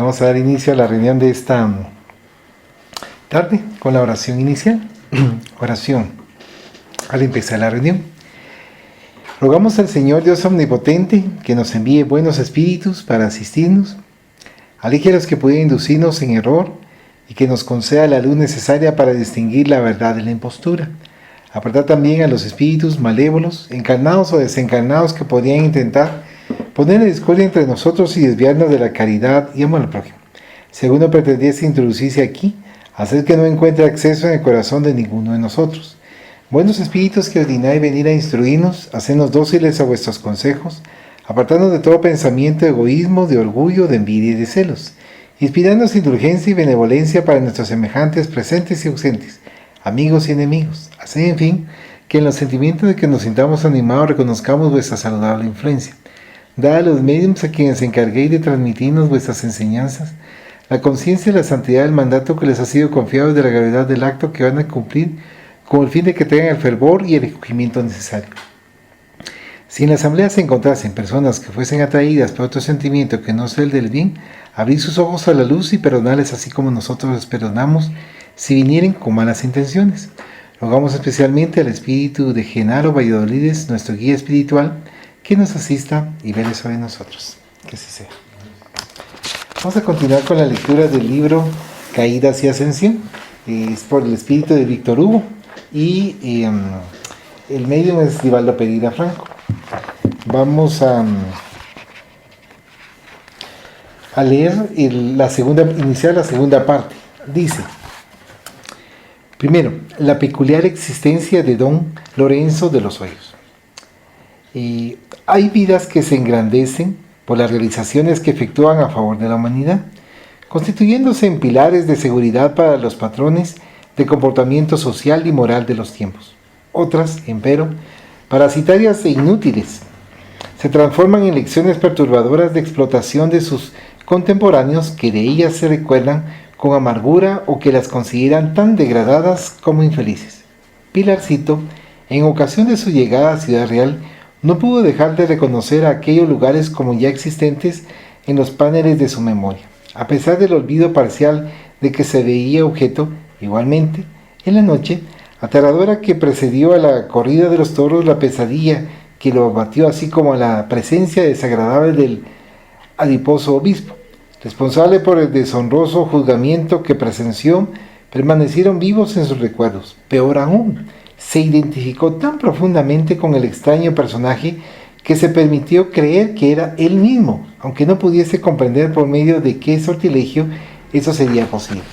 Vamos a dar inicio a la reunión de esta tarde con la oración inicial. Oración. Al empezar la reunión, rogamos al Señor Dios Omnipotente que nos envíe buenos espíritus para asistirnos, aleje a los que pueden inducirnos en error y que nos conceda la luz necesaria para distinguir la verdad de la impostura. Apartar también a los espíritus malévolos, encarnados o desencarnados, que podrían intentar poner la discordia entre nosotros y desviarnos de la caridad y amor al prójimo. Si alguno pretendiese introducirse aquí, hacer que no encuentre acceso en el corazón de ninguno de nosotros. Buenos espíritus que ordináis venir a instruirnos, hacernos dóciles a vuestros consejos, apartarnos de todo pensamiento de egoísmo, de orgullo, de envidia y de celos, inspirarnos indulgencia y benevolencia para nuestros semejantes presentes y ausentes, amigos y enemigos. Haced, en fin, que en los sentimientos de que nos sintamos animados reconozcamos vuestra saludable influencia. Dad a los médiums a quienes encarguéis de transmitirnos vuestras enseñanzas la conciencia y la santidad del mandato que les ha sido confiado y de la gravedad del acto que van a cumplir, con el fin de que tengan el fervor y el recogimiento necesario. Si en la asamblea se encontrasen personas que fuesen atraídas por otro sentimiento que no sea el del bien, abrid sus ojos a la luz y perdonarles así como nosotros les perdonamos si vinieren con malas intenciones. Rogamos especialmente al espíritu de Genaro Valladolides, nuestro guía espiritual, que nos asista y vele sobre nosotros. Que así sea. Vamos a continuar con la lectura del libro Caídas y Ascensión. Es por el espíritu de Víctor Hugo y el medium es Divaldo Pereira Franco. Vamos a leer iniciar la segunda parte. Dice: primero, la peculiar existencia de don Lorenzo de los Hoyos. Hay vidas que se engrandecen por las realizaciones que efectúan a favor de la humanidad, constituyéndose en pilares de seguridad para los patrones de comportamiento social y moral de los tiempos. Otras, empero, parasitarias e inútiles, se transforman en lecciones perturbadoras de explotación de sus contemporáneos que de ellas se recuerdan con amargura o que las consideran tan degradadas como infelices. Pilarcito, en ocasión de su llegada a Ciudad Real, no pudo dejar de reconocer a aquellos lugares como ya existentes en los paneles de su memoria, a pesar del olvido parcial de que se veía objeto. Igualmente, en la noche aterradora que precedió a la corrida de los toros, la pesadilla que lo abatió, así como la presencia desagradable del adiposo obispo, responsable por el deshonroso juzgamiento que presenció, permanecieron vivos en sus recuerdos. Peor aún, se identificó tan profundamente con el extraño personaje que se permitió creer que era él mismo, aunque no pudiese comprender por medio de qué sortilegio eso sería posible.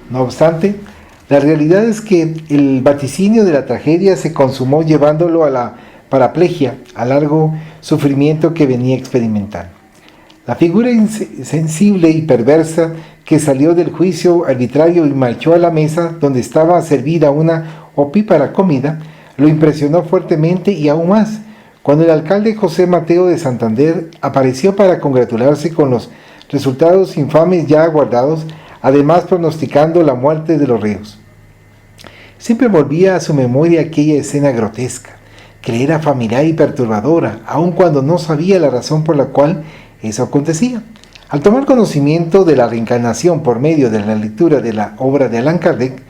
No obstante, la realidad es que el vaticinio de la tragedia se consumó llevándolo a la paraplegia, a largo sufrimiento que venía experimentando. La figura insensible y perversa que salió del juicio arbitrario y marchó a la mesa donde estaba servida una opípara comida, lo impresionó fuertemente y aún más, cuando el alcalde José Mateo de Santander apareció para congratularse con los resultados infames ya aguardados, además pronosticando la muerte de los reos. Siempre volvía a su memoria aquella escena grotesca, que le era familiar y perturbadora, aun cuando no sabía la razón por la cual eso acontecía. Al tomar conocimiento de la reencarnación por medio de la lectura de la obra de Allan Kardec,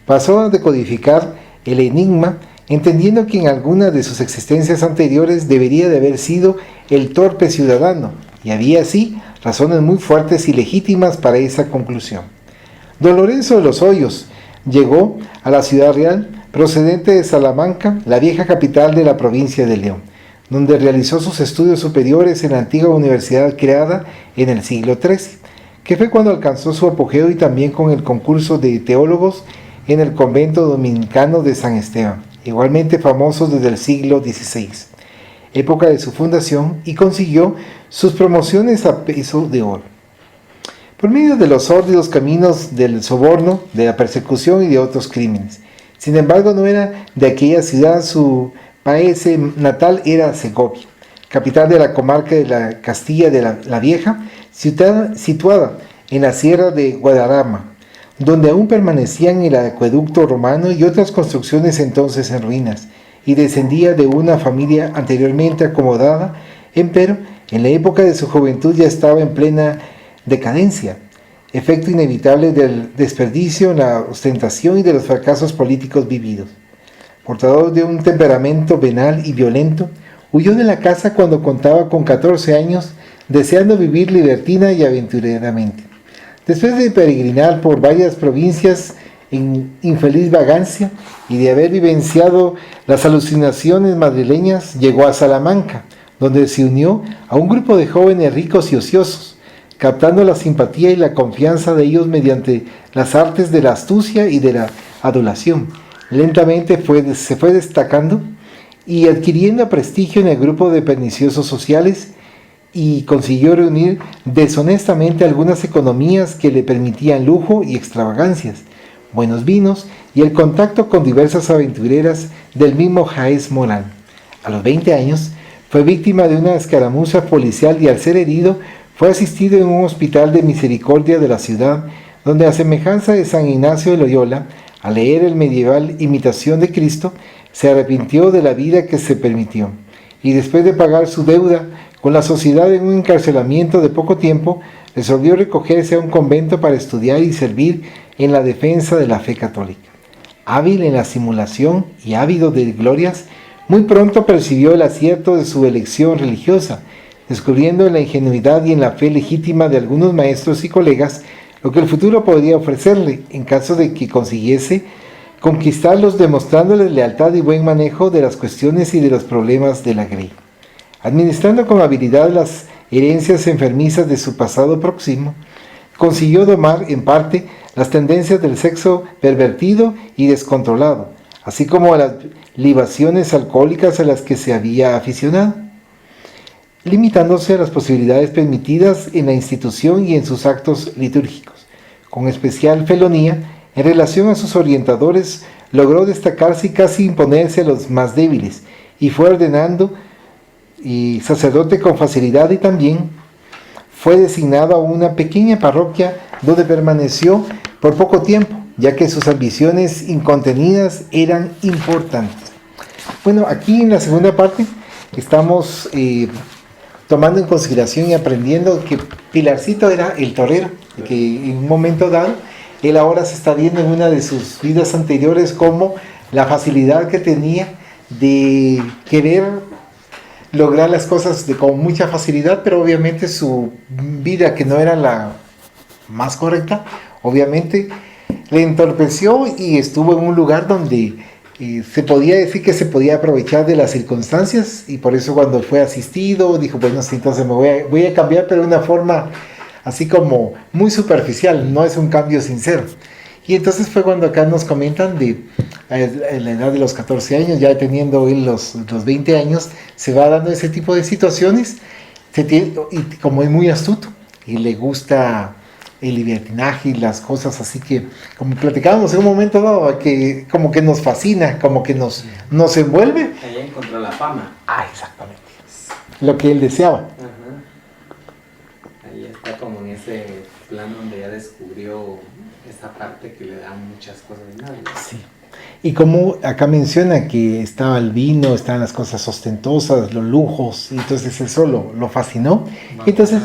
pasó a decodificar el enigma, entendiendo que en alguna de sus existencias anteriores debería de haber sido el torpe ciudadano, y había así razones muy fuertes y legítimas para esa conclusión. Don Lorenzo de los Hoyos llegó a la Ciudad Real procedente de Salamanca, la vieja capital de la provincia de León, donde realizó sus estudios superiores en la antigua universidad creada en el siglo XIII, que fue cuando alcanzó su apogeo, y también con el concurso de teólogos en el convento dominicano de San Esteban, igualmente famosos desde el siglo XVI, época de su fundación, y consiguió sus promociones a peso de oro. Por medio de los sórdidos caminos del soborno, de la persecución y de otros crímenes. Sin embargo, no era de aquella ciudad, su país natal era Segovia, capital de la comarca de la Castilla de la Vieja, situada en la sierra de Guadarrama, donde aún permanecían el acueducto romano y otras construcciones entonces en ruinas, y descendía de una familia anteriormente acomodada, empero en la época de su juventud ya estaba en plena decadencia, efecto inevitable del desperdicio, la ostentación y de los fracasos políticos vividos. Portador de un temperamento venal y violento, huyó de la casa cuando contaba con 14 años, deseando vivir libertina y aventureramente. Después de peregrinar por varias provincias en infeliz vagancia y de haber vivenciado las alucinaciones madrileñas, llegó a Salamanca, donde se unió a un grupo de jóvenes ricos y ociosos, captando la simpatía y la confianza de ellos mediante las artes de la astucia y de la adulación. Lentamente se fue destacando y adquiriendo prestigio en el grupo de perniciosos sociales, y consiguió reunir deshonestamente algunas economías que le permitían lujo y extravagancias, buenos vinos y el contacto con diversas aventureras del mismo Jaez Morán. A los 20 años fue víctima de una escaramuza policial y al ser herido fue asistido en un hospital de misericordia de la ciudad, donde a semejanza de San Ignacio de Loyola, al leer el medieval Imitación de Cristo, se arrepintió de la vida que se permitió, y después de pagar su deuda con la sociedad en un encarcelamiento de poco tiempo, resolvió recogerse a un convento para estudiar y servir en la defensa de la fe católica. Hábil en la simulación y ávido de glorias, muy pronto percibió el acierto de su elección religiosa, descubriendo en la ingenuidad y en la fe legítima de algunos maestros y colegas lo que el futuro podría ofrecerle en caso de que consiguiese conquistarlos, demostrándoles lealtad y buen manejo de las cuestiones y de los problemas de la grey. Administrando con habilidad las herencias enfermizas de su pasado próximo, consiguió domar en parte las tendencias del sexo pervertido y descontrolado, así como las libaciones alcohólicas a las que se había aficionado, limitándose a las posibilidades permitidas en la institución y en sus actos litúrgicos. Con especial felonía, en relación a sus orientadores, logró destacarse y casi imponerse a los más débiles, y fue ordenando y sacerdote con facilidad, y también fue designado a una pequeña parroquia donde permaneció por poco tiempo, ya que sus ambiciones incontenidas eran importantes. Bueno, aquí en la segunda parte estamos tomando en consideración y aprendiendo que Pilarcito era el torero, que en un momento dado, él ahora se está viendo en una de sus vidas anteriores como la facilidad que tenía de querer lograr las cosas con mucha facilidad, pero obviamente su vida, que no era la más correcta, obviamente le entorpeció y estuvo en un lugar donde se podía decir que se podía aprovechar de las circunstancias, y por eso cuando fue asistido dijo, bueno, sí, entonces voy a cambiar, pero de una forma así como muy superficial, no es un cambio sincero. Y entonces fue cuando acá nos comentan de la edad de los 14 años, ya teniendo él los 20 años, se va dando ese tipo de situaciones, y como es muy astuto y le gusta el libertinaje y las cosas así que, como platicábamos en un momento dado, que como que nos fascina, como que nos envuelve. Allá encontró la fama. Ah, exactamente. Lo que él deseaba. Ajá. Ahí está como en ese plan donde ya descubrió esa parte que le da muchas cosas de nadie. Sí. Y como acá menciona que estaba el vino, estaban las cosas ostentosas, los lujos, y entonces eso lo fascinó. Vanidad. Entonces,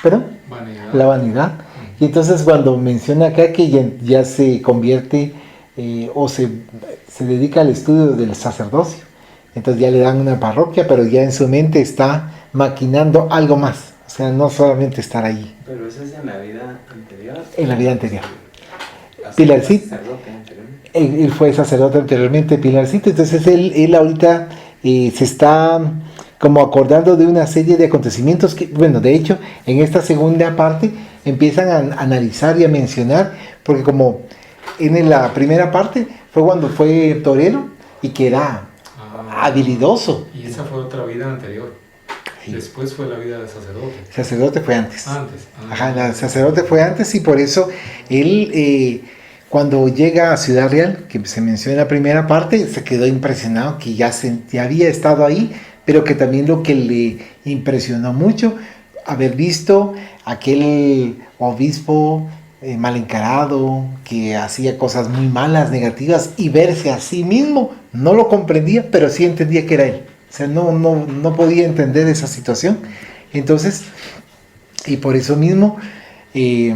¿perdón? Vanidad. La vanidad. Y entonces cuando menciona acá que ya se convierte o se dedica al estudio del sacerdocio, entonces ya le dan una parroquia, pero ya en su mente está maquinando algo más. O sea, no solamente estar ahí. Pero eso es en la vida anterior. En la vida anterior. Así Pilarcito. sacerdote anteriormente. Él fue sacerdote anteriormente, Pilarcito. Entonces él ahorita se está como acordando de una serie de acontecimientos que, bueno, de hecho, en esta segunda parte empiezan a analizar y a mencionar, porque como en la primera parte fue cuando fue torero y que era habilidoso. Y esa fue otra vida anterior. Sí. Después fue la vida de sacerdote. El sacerdote fue antes. Antes. Ajá, el sacerdote fue antes, y por eso él, cuando llega a Ciudad Real, que se menciona en la primera parte, se quedó impresionado que ya había estado ahí, pero que también lo que le impresionó mucho, haber visto aquel obispo mal encarado, que hacía cosas muy malas, negativas, y verse a sí mismo. No lo comprendía, pero sí entendía que era él. O sea, no podía entender esa situación. Entonces, y por eso mismo, eh,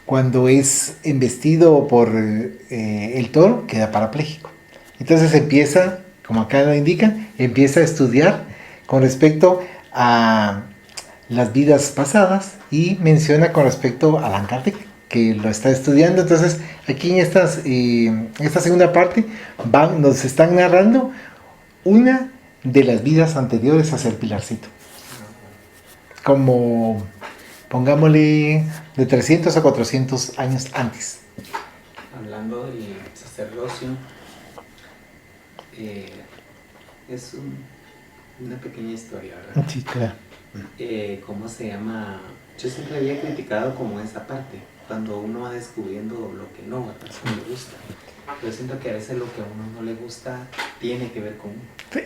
cuando es embestido por el toro, queda parapléjico. Entonces empieza, como acá lo indican, empieza a estudiar con respecto a las vidas pasadas y menciona con respecto a Allan Kardec, que lo está estudiando. Entonces, aquí en esta segunda parte nos están narrando una de las vidas anteriores a ser Pilarcito. Como, pongámosle, de 300 a 400 años antes. Hablando del sacerdocio, es una pequeña historia, ¿verdad? Sí, claro. ¿Cómo se llama? Yo siempre había criticado como esa parte, cuando uno va descubriendo lo que no, ¿verdad? No le gusta. Yo siento que a veces lo que a uno no le gusta tiene que ver con uno. Sí.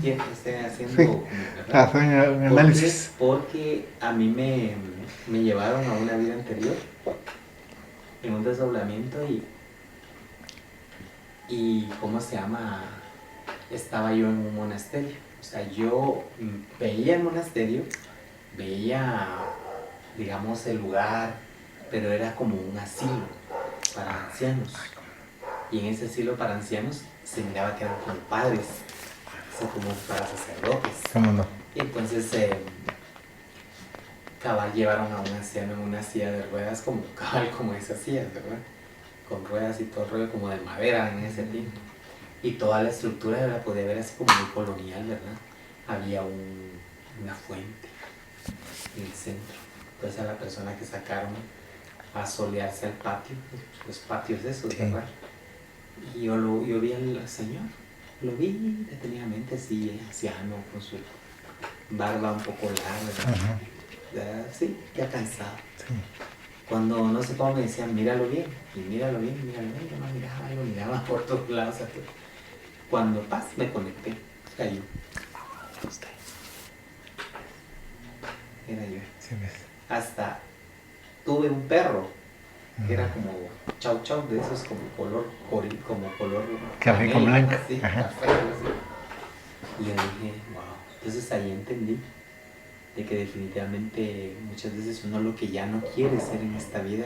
Tiene que estar haciendo, Sí. como, ¿verdad? Hacer un análisis. Porque a mí me llevaron a una vida anterior, en un desdoblamiento y ¿cómo se llama? Estaba yo en un monasterio. O sea, yo veía el monasterio, veía, digamos, el lugar, pero era como un asilo para ancianos. Y en ese asilo para ancianos se miraba que eran como padres, o sea, como para sacerdotes. ¿Cómo no? Y entonces cabal llevaron a un anciano en una silla de ruedas, como cabal como esas sillas, ¿verdad? Con ruedas y todo el rollo como de madera en ese tiempo. Y toda la estructura la podía ver así como muy colonial, ¿verdad? Había una fuente en el centro. Entonces a la persona que sacaron a solearse al patio, los patios de esos, Sí. ¿verdad? Y yo vi al señor, lo vi detenidamente así, anciano, con su barba un poco larga, Ajá. ¿verdad? Sí, ya cansado. Sí. Cuando no sé cómo me decían, míralo bien, y míralo bien, yo no lo miraba por todos lados. O sea, cuando me conecté, cayó. Era yo. Sí, ves. Hasta tuve un perro que era como chau chau, de esos como color Café con canela, blanco. así, Ajá. café, así. Y yo dije, wow. Entonces ahí entendí de que definitivamente muchas veces uno lo que ya no quiere ser en esta vida,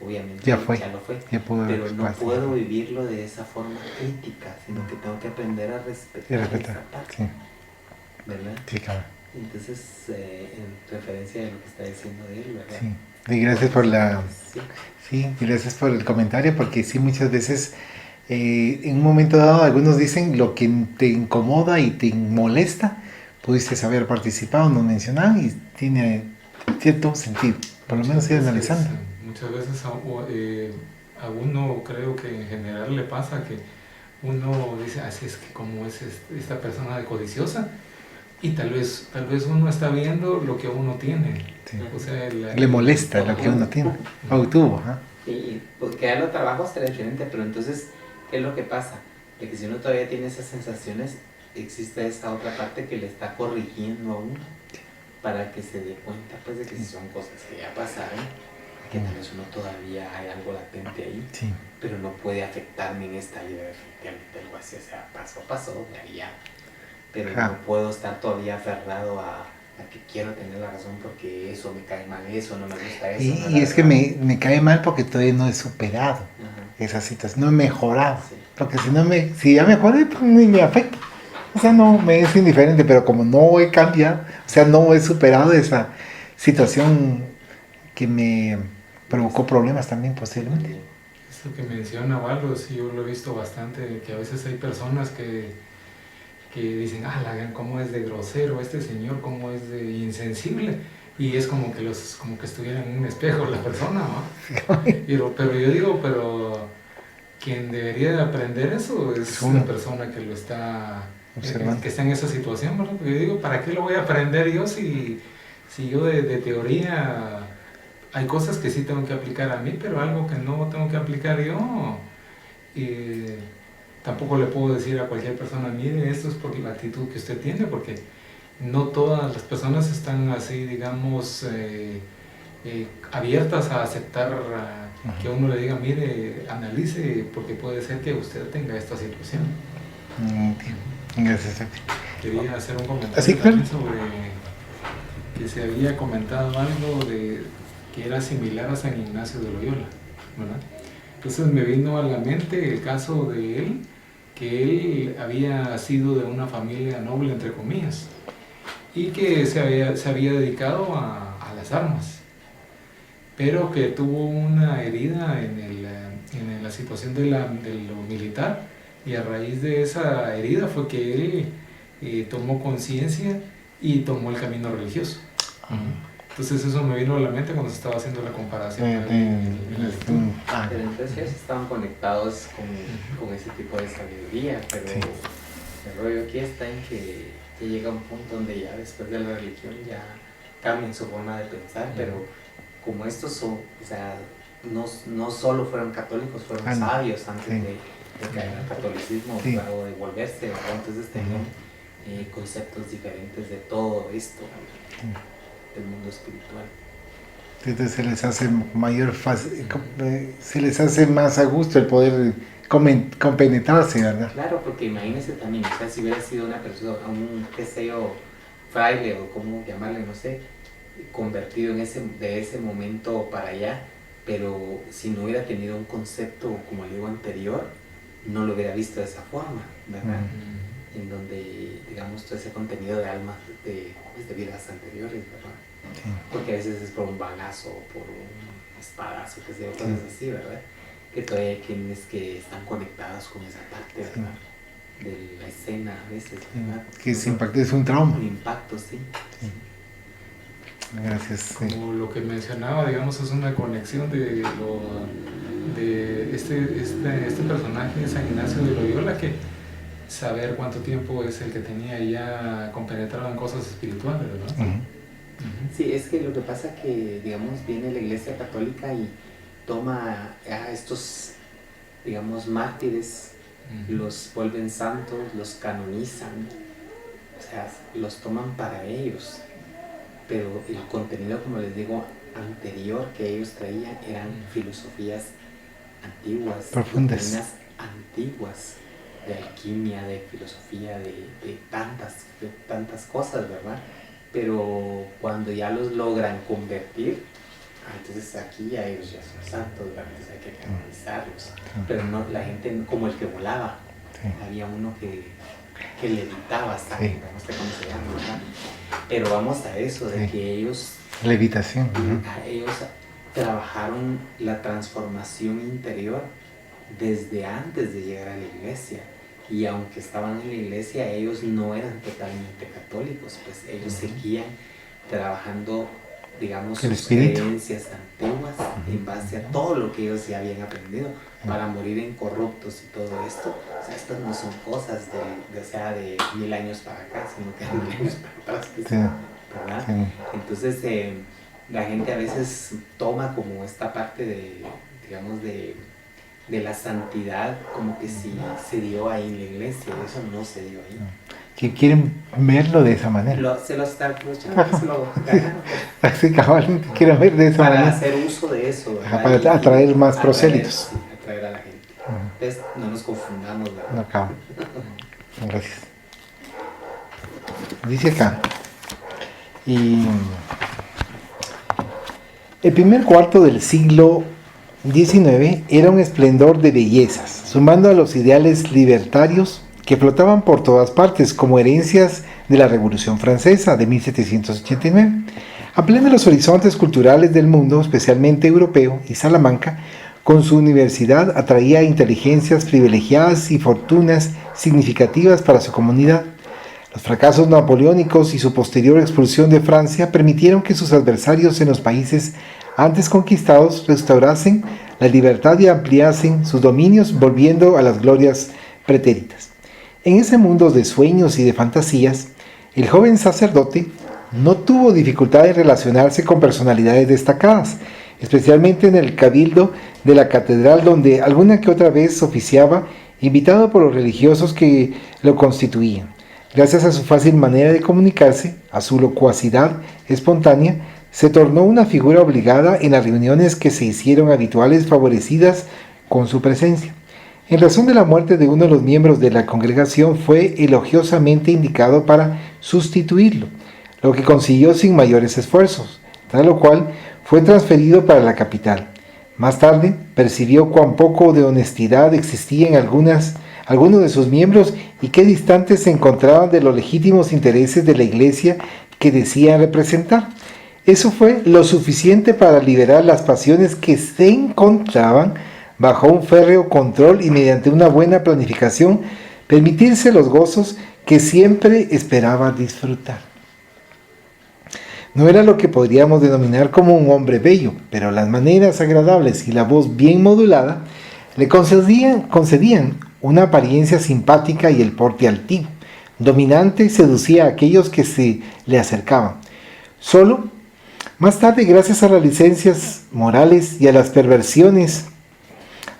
obviamente Ya fue. lo fue. Ya pudo Pero no pasar. puedo vivirlo de esa forma crítica, sino que tengo que aprender a Y respetar respetar. esa parte, Sí. ¿verdad? Sí, claro. Entonces, en referencia de lo que está diciendo de él, ¿verdad? Sí. Y gracias por Sí. Sí, gracias por el comentario, porque sí, muchas veces en un momento dado algunos dicen lo que te incomoda y te molesta, pudiste haber participado, no mencionado, y tiene cierto sentido, por lo menos ir analizando. Muchas veces a uno creo que en general le pasa que uno dice, así es que como es esta persona de codiciosa, y tal vez uno está viendo lo que uno tiene. Sí. O sea, Le molesta lo que uno tiene, o tuvo. ¿Ah? Y pues que los trabajos será diferente, pero entonces, ¿qué es lo que pasa? De que si uno todavía tiene esas sensaciones, existe esa otra parte que le está corrigiendo a uno para que se dé cuenta pues de que si son cosas que ya pasaron, que tal vez uno todavía hay algo latente ahí, Sí. pero no puede afectarme en esta vida definitivamente algo así, o sea, pasó, ya. Pero Ajá. no puedo estar todavía aferrado a que quiero tener la razón porque eso me cae mal, eso no me gusta, eso no Y la es que verdad. me cae mal porque todavía no he superado Ajá. esa situación, no he mejorado. Sí. Porque si ya mejoré, pues ni me afecta. O sea, no me es indiferente, pero como no he cambiado, o sea, no he superado esa situación que me provocó problemas también posiblemente. Esto que menciona Waldo, sí, yo lo he visto bastante, que a veces hay personas que dicen, ah, cómo es de grosero este señor, cómo es de insensible, y es como que estuvieran en un espejo la persona, ¿no? Pero yo digo, pero quien debería de aprender eso es la persona que lo está observando, que está en esa situación, ¿verdad? Porque yo digo, ¿para qué lo voy a aprender yo si yo de teoría hay cosas que sí tengo que aplicar a mí, pero algo que no tengo que aplicar yo? Y tampoco le puedo decir a cualquier persona, mire, esto es por la actitud que usted tiene, porque no todas las personas están así, digamos, abiertas a aceptar que uno le diga, mire, analice, porque puede ser que usted tenga esta situación. Gracias. Quería hacer un comentario ¿Así, claro? también sobre que se había comentado algo de que era similar a San Ignacio de Loyola, ¿verdad? Entonces me vino a la mente el caso de él, que él había sido de una familia noble, entre comillas, y que se había dedicado a las armas, pero que tuvo una herida en la situación de lo militar, y a raíz de esa herida fue que él tomó conciencia y tomó el camino religioso. Entonces eso me vino a la mente cuando se estaba haciendo la comparación en la lectura. Pero entonces ellos estaban conectados con ese tipo de sabiduría, pero Sí. el rollo aquí está en que ya llega un punto donde ya después de la religión ya cambian su forma de pensar, pero como estos son, o sea, no solo fueron católicos, fueron sabios antes sí. de caer al catolicismo, Sí. o de volverse, ¿verdad? Entonces tenían conceptos diferentes de todo esto, del mundo espiritual. Entonces se les hace se les hace más a gusto el poder compenetrarse, ¿verdad? Claro, porque imagínense también, o sea, si hubiera sido una persona, un, qué sé yo, fraile o cómo llamarle, no sé, convertido de ese momento para allá, pero si no hubiera tenido un concepto, como le digo, anterior, no lo hubiera visto de esa forma, ¿verdad? En donde, digamos, todo ese contenido de almas de vidas anteriores, ¿verdad? Sí. Porque a veces es por un balazo o por un espadazo, que sea, cosas así, ¿verdad? Que todavía hay quienes que están conectados con esa parte, ¿verdad? De la escena a veces, ¿verdad? Que ese impacto es un trauma. Un impacto, sí. Gracias. Como lo que mencionaba, digamos, es una conexión de este personaje de San Ignacio de Loyola, que saber cuánto tiempo es el que tenía ya compenetrado en cosas espirituales, ¿verdad? Sí, es que lo que pasa que, digamos, viene la Iglesia Católica y toma a estos, digamos, mártires, los vuelven santos, los canonizan, o sea, los toman para ellos, pero el contenido, como les digo, anterior que ellos traían eran filosofías antiguas, profundas, doctrinas antiguas, de alquimia, de filosofía, de tantas cosas, ¿verdad? Pero cuando ya los logran convertir, entonces aquí ya ellos ya son santos, ¿verdad? Entonces hay que canonizarlos. Pero no, la gente como el que volaba, había uno que levitaba sangre, no sé cómo se llama, ¿verdad? Pero vamos a eso, de que ellos... Levitación. Ellos trabajaron la transformación interior desde antes de llegar a la iglesia. Y aunque estaban en la iglesia, ellos no eran totalmente católicos, pues ellos seguían trabajando, digamos, sus creencias antiguas en base a todo lo que ellos ya habían aprendido para morir incorruptos y todo esto. O sea, estas no son cosas de 1000 años para acá, sino que de 1000 años para atrás, ¿verdad? Entonces, la gente a veces toma como esta parte de, digamos, de la santidad, como que sí se dio ahí en la iglesia. Eso no se dio ahí. Que quieren verlo de esa manera. Se lo están aprovechando, se lo ganaron. Así cabalmente quieren ver de esa para manera. Hacer uso de eso, ¿verdad? Para atraer más prosélitos. Sí, atraer a la gente. Entonces, no nos confundamos, ¿verdad? No acabo. Gracias. Dice acá. Y el primer cuarto del siglo XIX era un esplendor de bellezas, sumando a los ideales libertarios que flotaban por todas partes como herencias de la Revolución Francesa de 1789. Ampliando los horizontes culturales del mundo, especialmente europeo, y Salamanca, con su universidad, atraía inteligencias privilegiadas y fortunas significativas para su comunidad. Los fracasos napoleónicos y su posterior expulsión de Francia permitieron que sus adversarios en los países antes conquistados restaurasen la libertad y ampliasen sus dominios, volviendo a las glorias pretéritas. En ese mundo de sueños y de fantasías, el joven sacerdote no tuvo dificultad en relacionarse con personalidades destacadas, especialmente en el cabildo de la catedral, donde alguna que otra vez oficiaba, invitado por los religiosos que lo constituían. Gracias a su fácil manera de comunicarse, a su locuacidad espontánea, se tornó una figura obligada en las reuniones que se hicieron habituales, favorecidas con su presencia. En razón de la muerte de uno de los miembros de la congregación, fue elogiosamente indicado para sustituirlo, lo que consiguió sin mayores esfuerzos, tras lo cual fue transferido para la capital. Más tarde, percibió cuán poco de honestidad existía en algunos de sus miembros y qué distantes se encontraban de los legítimos intereses de la iglesia que decían representar. Eso fue lo suficiente para liberar las pasiones que se encontraban bajo un férreo control y mediante una buena planificación permitirse los gozos que siempre esperaba disfrutar. No era lo que podríamos denominar como un hombre bello, pero las maneras agradables y la voz bien modulada le concedían una apariencia simpática y el porte altivo, dominante, seducía a aquellos que se le acercaban. Solo más tarde, gracias a las licencias morales y a las perversiones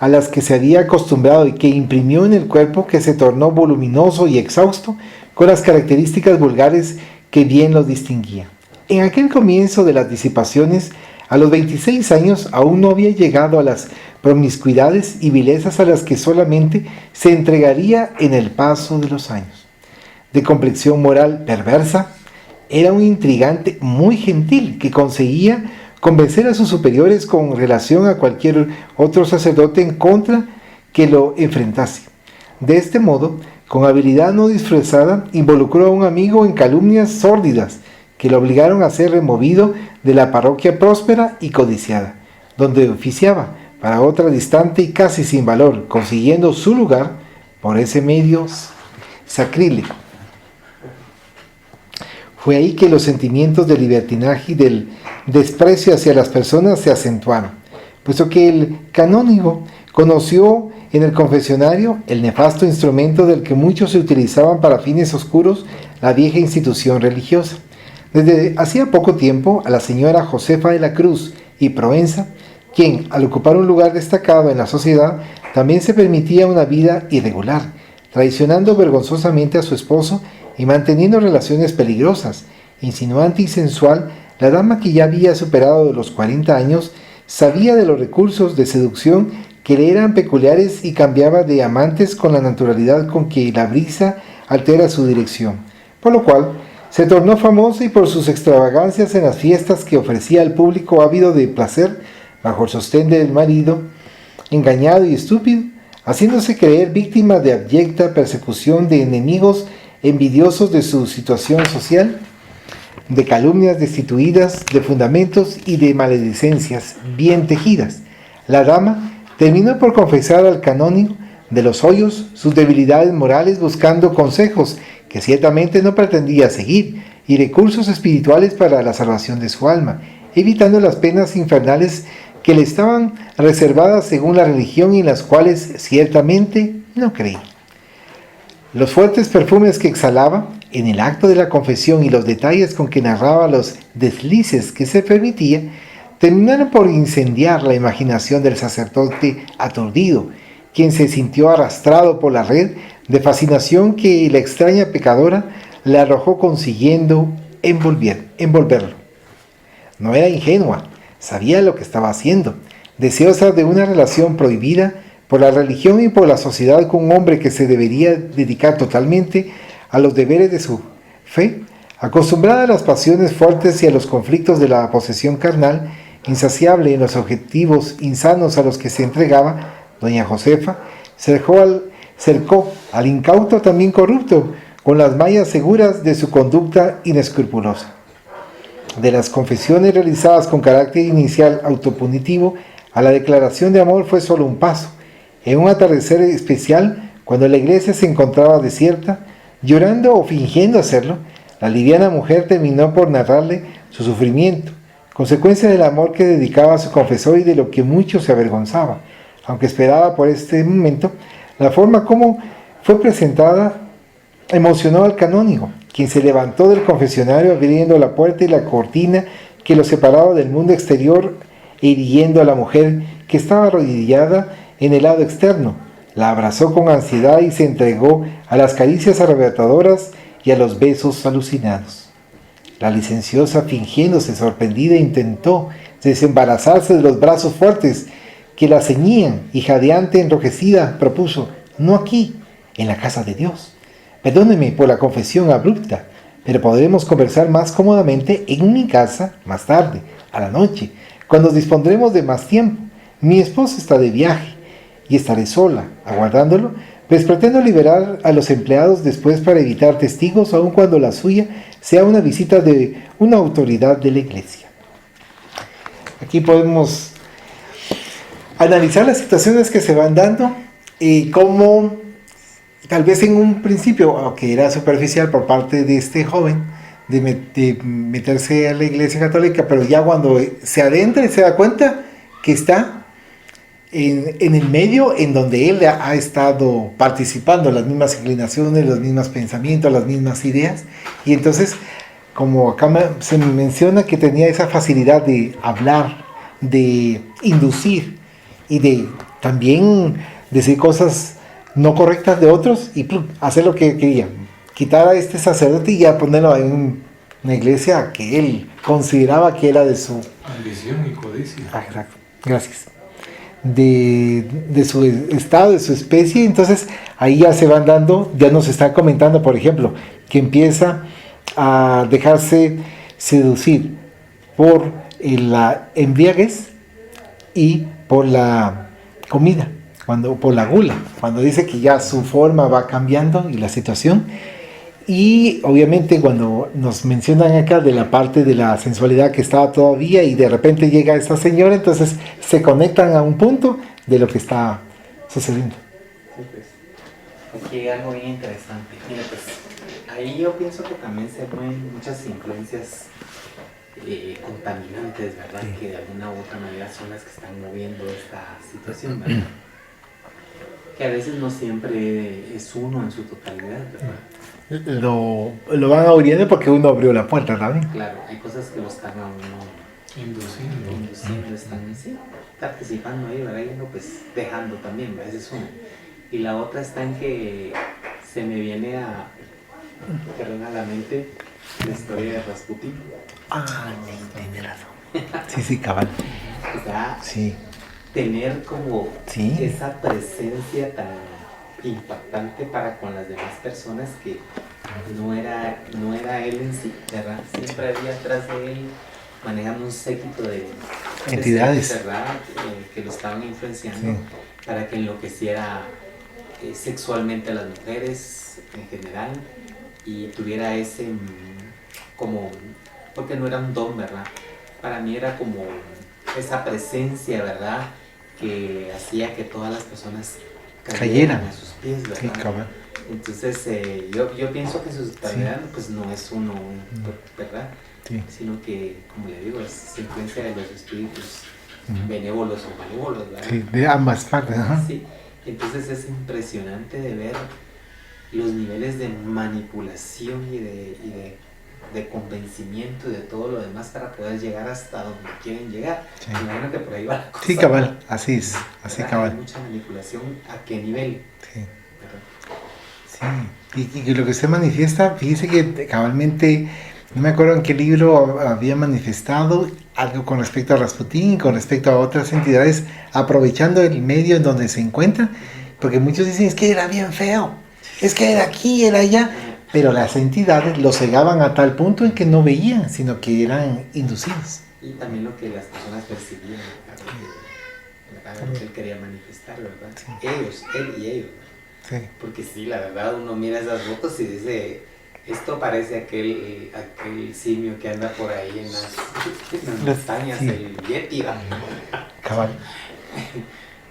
a las que se había acostumbrado y que imprimió en el cuerpo, que se tornó voluminoso y exhausto, con las características vulgares que bien lo distinguían. En aquel comienzo de las disipaciones, a los 26 años, aún no había llegado a las promiscuidades y vilezas a las que solamente se entregaría en el paso de los años. De complexión moral perversa, era un intrigante muy gentil que conseguía convencer a sus superiores con relación a cualquier otro sacerdote en contra que lo enfrentase. De este modo, con habilidad no disfrazada, involucró a un amigo en calumnias sórdidas que lo obligaron a ser removido de la parroquia próspera y codiciada, donde oficiaba, para otra distante y casi sin valor, consiguiendo su lugar por ese medio sacrílego. Fue ahí que los sentimientos de libertinaje y del desprecio hacia las personas se acentuaron, puesto que el canónigo conoció en el confesionario el nefasto instrumento del que muchos se utilizaban para fines oscuros, la vieja institución religiosa. Desde hacía poco tiempo, a la señora Josefa de la Cruz y Proenza, quien, al ocupar un lugar destacado en la sociedad, también se permitía una vida irregular, traicionando vergonzosamente a su esposo y manteniendo relaciones peligrosas, insinuante y sensual, la dama, que ya había superado los 40 años, sabía de los recursos de seducción que le eran peculiares y cambiaba de amantes con la naturalidad con que la brisa altera su dirección, por lo cual se tornó famosa y por sus extravagancias en las fiestas que ofrecía al público ávido de placer bajo el sostén del marido, engañado y estúpido, haciéndose creer víctima de abyecta persecución de enemigos envidiosos de su situación social, de calumnias destituidas de fundamentos y de maledicencias bien tejidas. La dama terminó por confesar al canónigo de los hoyos sus debilidades morales, buscando consejos que ciertamente no pretendía seguir y recursos espirituales para la salvación de su alma, evitando las penas infernales que le estaban reservadas según la religión y en las cuales ciertamente no creía. Los fuertes perfumes que exhalaba en el acto de la confesión y los detalles con que narraba los deslices que se permitía, terminaron por incendiar la imaginación del sacerdote aturdido, quien se sintió arrastrado por la red de fascinación que la extraña pecadora le arrojó, consiguiendo envolverlo. No era ingenua, sabía lo que estaba haciendo, deseosa de una relación prohibida por la religión y por la sociedad con un hombre que se debería dedicar totalmente a los deberes de su fe, acostumbrada a las pasiones fuertes y a los conflictos de la posesión carnal, insaciable en los objetivos insanos a los que se entregaba. Doña Josefa cercó al incauto también corrupto con las mallas seguras de su conducta inescrupulosa. De las confesiones realizadas con carácter inicial autopunitivo a la declaración de amor fue solo un paso. En un atardecer especial, cuando la iglesia se encontraba desierta, llorando o fingiendo hacerlo, la liviana mujer terminó por narrarle su sufrimiento, consecuencia del amor que dedicaba a su confesor y de lo que mucho se avergonzaba, aunque esperaba por este momento. La forma como fue presentada emocionó al canónigo, quien se levantó del confesionario abriendo la puerta y la cortina que lo separaba del mundo exterior e hiriendo a la mujer que estaba arrodillada en el lado externo. La abrazó con ansiedad y se entregó a las caricias arrebatadoras y a los besos alucinados. La licenciosa, fingiéndose sorprendida, intentó desembarazarse de los brazos fuertes que la ceñían y, jadeante, enrojecida, propuso: no aquí, en la casa de Dios. Perdóneme por la confesión abrupta, pero podremos conversar más cómodamente en mi casa más tarde, a la noche, cuando dispondremos de más tiempo. Mi esposo está de viaje y estaré sola, aguardándolo, pues pretendo liberar a los empleados después para evitar testigos, aun cuando la suya sea una visita de una autoridad de la iglesia. Aquí podemos analizar las situaciones que se van dando y cómo tal vez en un principio, aunque era superficial por parte de este joven, de meterse a la iglesia católica, pero ya cuando se adentra y se da cuenta que está en el medio en donde él ha estado participando, las mismas inclinaciones, los mismos pensamientos, las mismas ideas, y entonces, como acá se menciona que tenía esa facilidad de hablar, de inducir y de también decir cosas no correctas de otros y hacer lo que quería, quitar a este sacerdote y ya ponerlo en una iglesia que él consideraba que era de su ambición y codicia. Exacto, gracias. De su estado, de su especie. Entonces ahí ya se van dando, ya nos está comentando, por ejemplo, que empieza a dejarse seducir por la embriaguez y por la comida, por la gula, cuando dice que ya su forma va cambiando y la situación. Y obviamente cuando nos mencionan acá de la parte de la sensualidad que estaba todavía y de repente llega esta señora, entonces se conectan a un punto de lo que está sucediendo. Sí, pues, aquí hay algo bien interesante. Mira, pues, ahí yo pienso que también se mueven muchas influencias contaminantes, ¿verdad? Sí. Que de alguna u otra manera son las que están moviendo esta situación, ¿verdad? Que a veces no siempre es uno en su totalidad, ¿verdad? Lo van abriendo porque uno abrió la puerta también. Claro, hay cosas que lo están a uno induciendo, están sí, participando ahí, ¿verdad? Y uno pues dejando también, ¿verdad? Esa es una. Y la otra está en que se me viene a la mente la historia de Rasputín. Tiene razón. Sí, cabal. O sea, sí. Tener como esa presencia tan impactante para con las demás personas que no era él en sí, ¿verdad? Siempre había atrás de él manejando un séquito de entidades, ¿verdad? Que lo estaban influenciando para que enloqueciera sexualmente a las mujeres en general y tuviera ese como, porque no era un don, ¿verdad? Para mí era como esa presencia, ¿verdad? Que hacía que todas las personas cayeran a sus pies, ¿verdad? Sí, cabrón. Entonces yo pienso que su totalidad pues no es uno, ¿verdad? Sí. Sino que, como le digo, es influencia de los espíritus benévolos o malévolos, ¿verdad? Sí, de ambas partes. Sí, entonces es impresionante de ver los niveles de manipulación y de convencimiento y de todo lo demás para poder llegar hasta donde quieren llegar. Sí. Me imagino que por ahí va la cosa. Sí, cabal, así es, así cabal. Hay mucha manipulación, ¿a qué nivel? Sí. Sí, y lo que se manifiesta, fíjese que cabalmente, no me acuerdo en qué libro había manifestado algo con respecto a Rasputín y con respecto a otras entidades, aprovechando el medio en donde se encuentra, porque muchos dicen, es que era bien feo, es que era aquí, era allá, pero las entidades lo cegaban a tal punto en que no veían, sino que eran inducidos. Y también lo que las personas percibían, lo que él quería manifestar, ¿verdad? Sí. Él y ellos. Sí. Porque sí, la verdad, uno mira esas fotos y dice, esto parece aquel simio que anda por ahí en las montañas, el Yeti, ¿va? Cabal.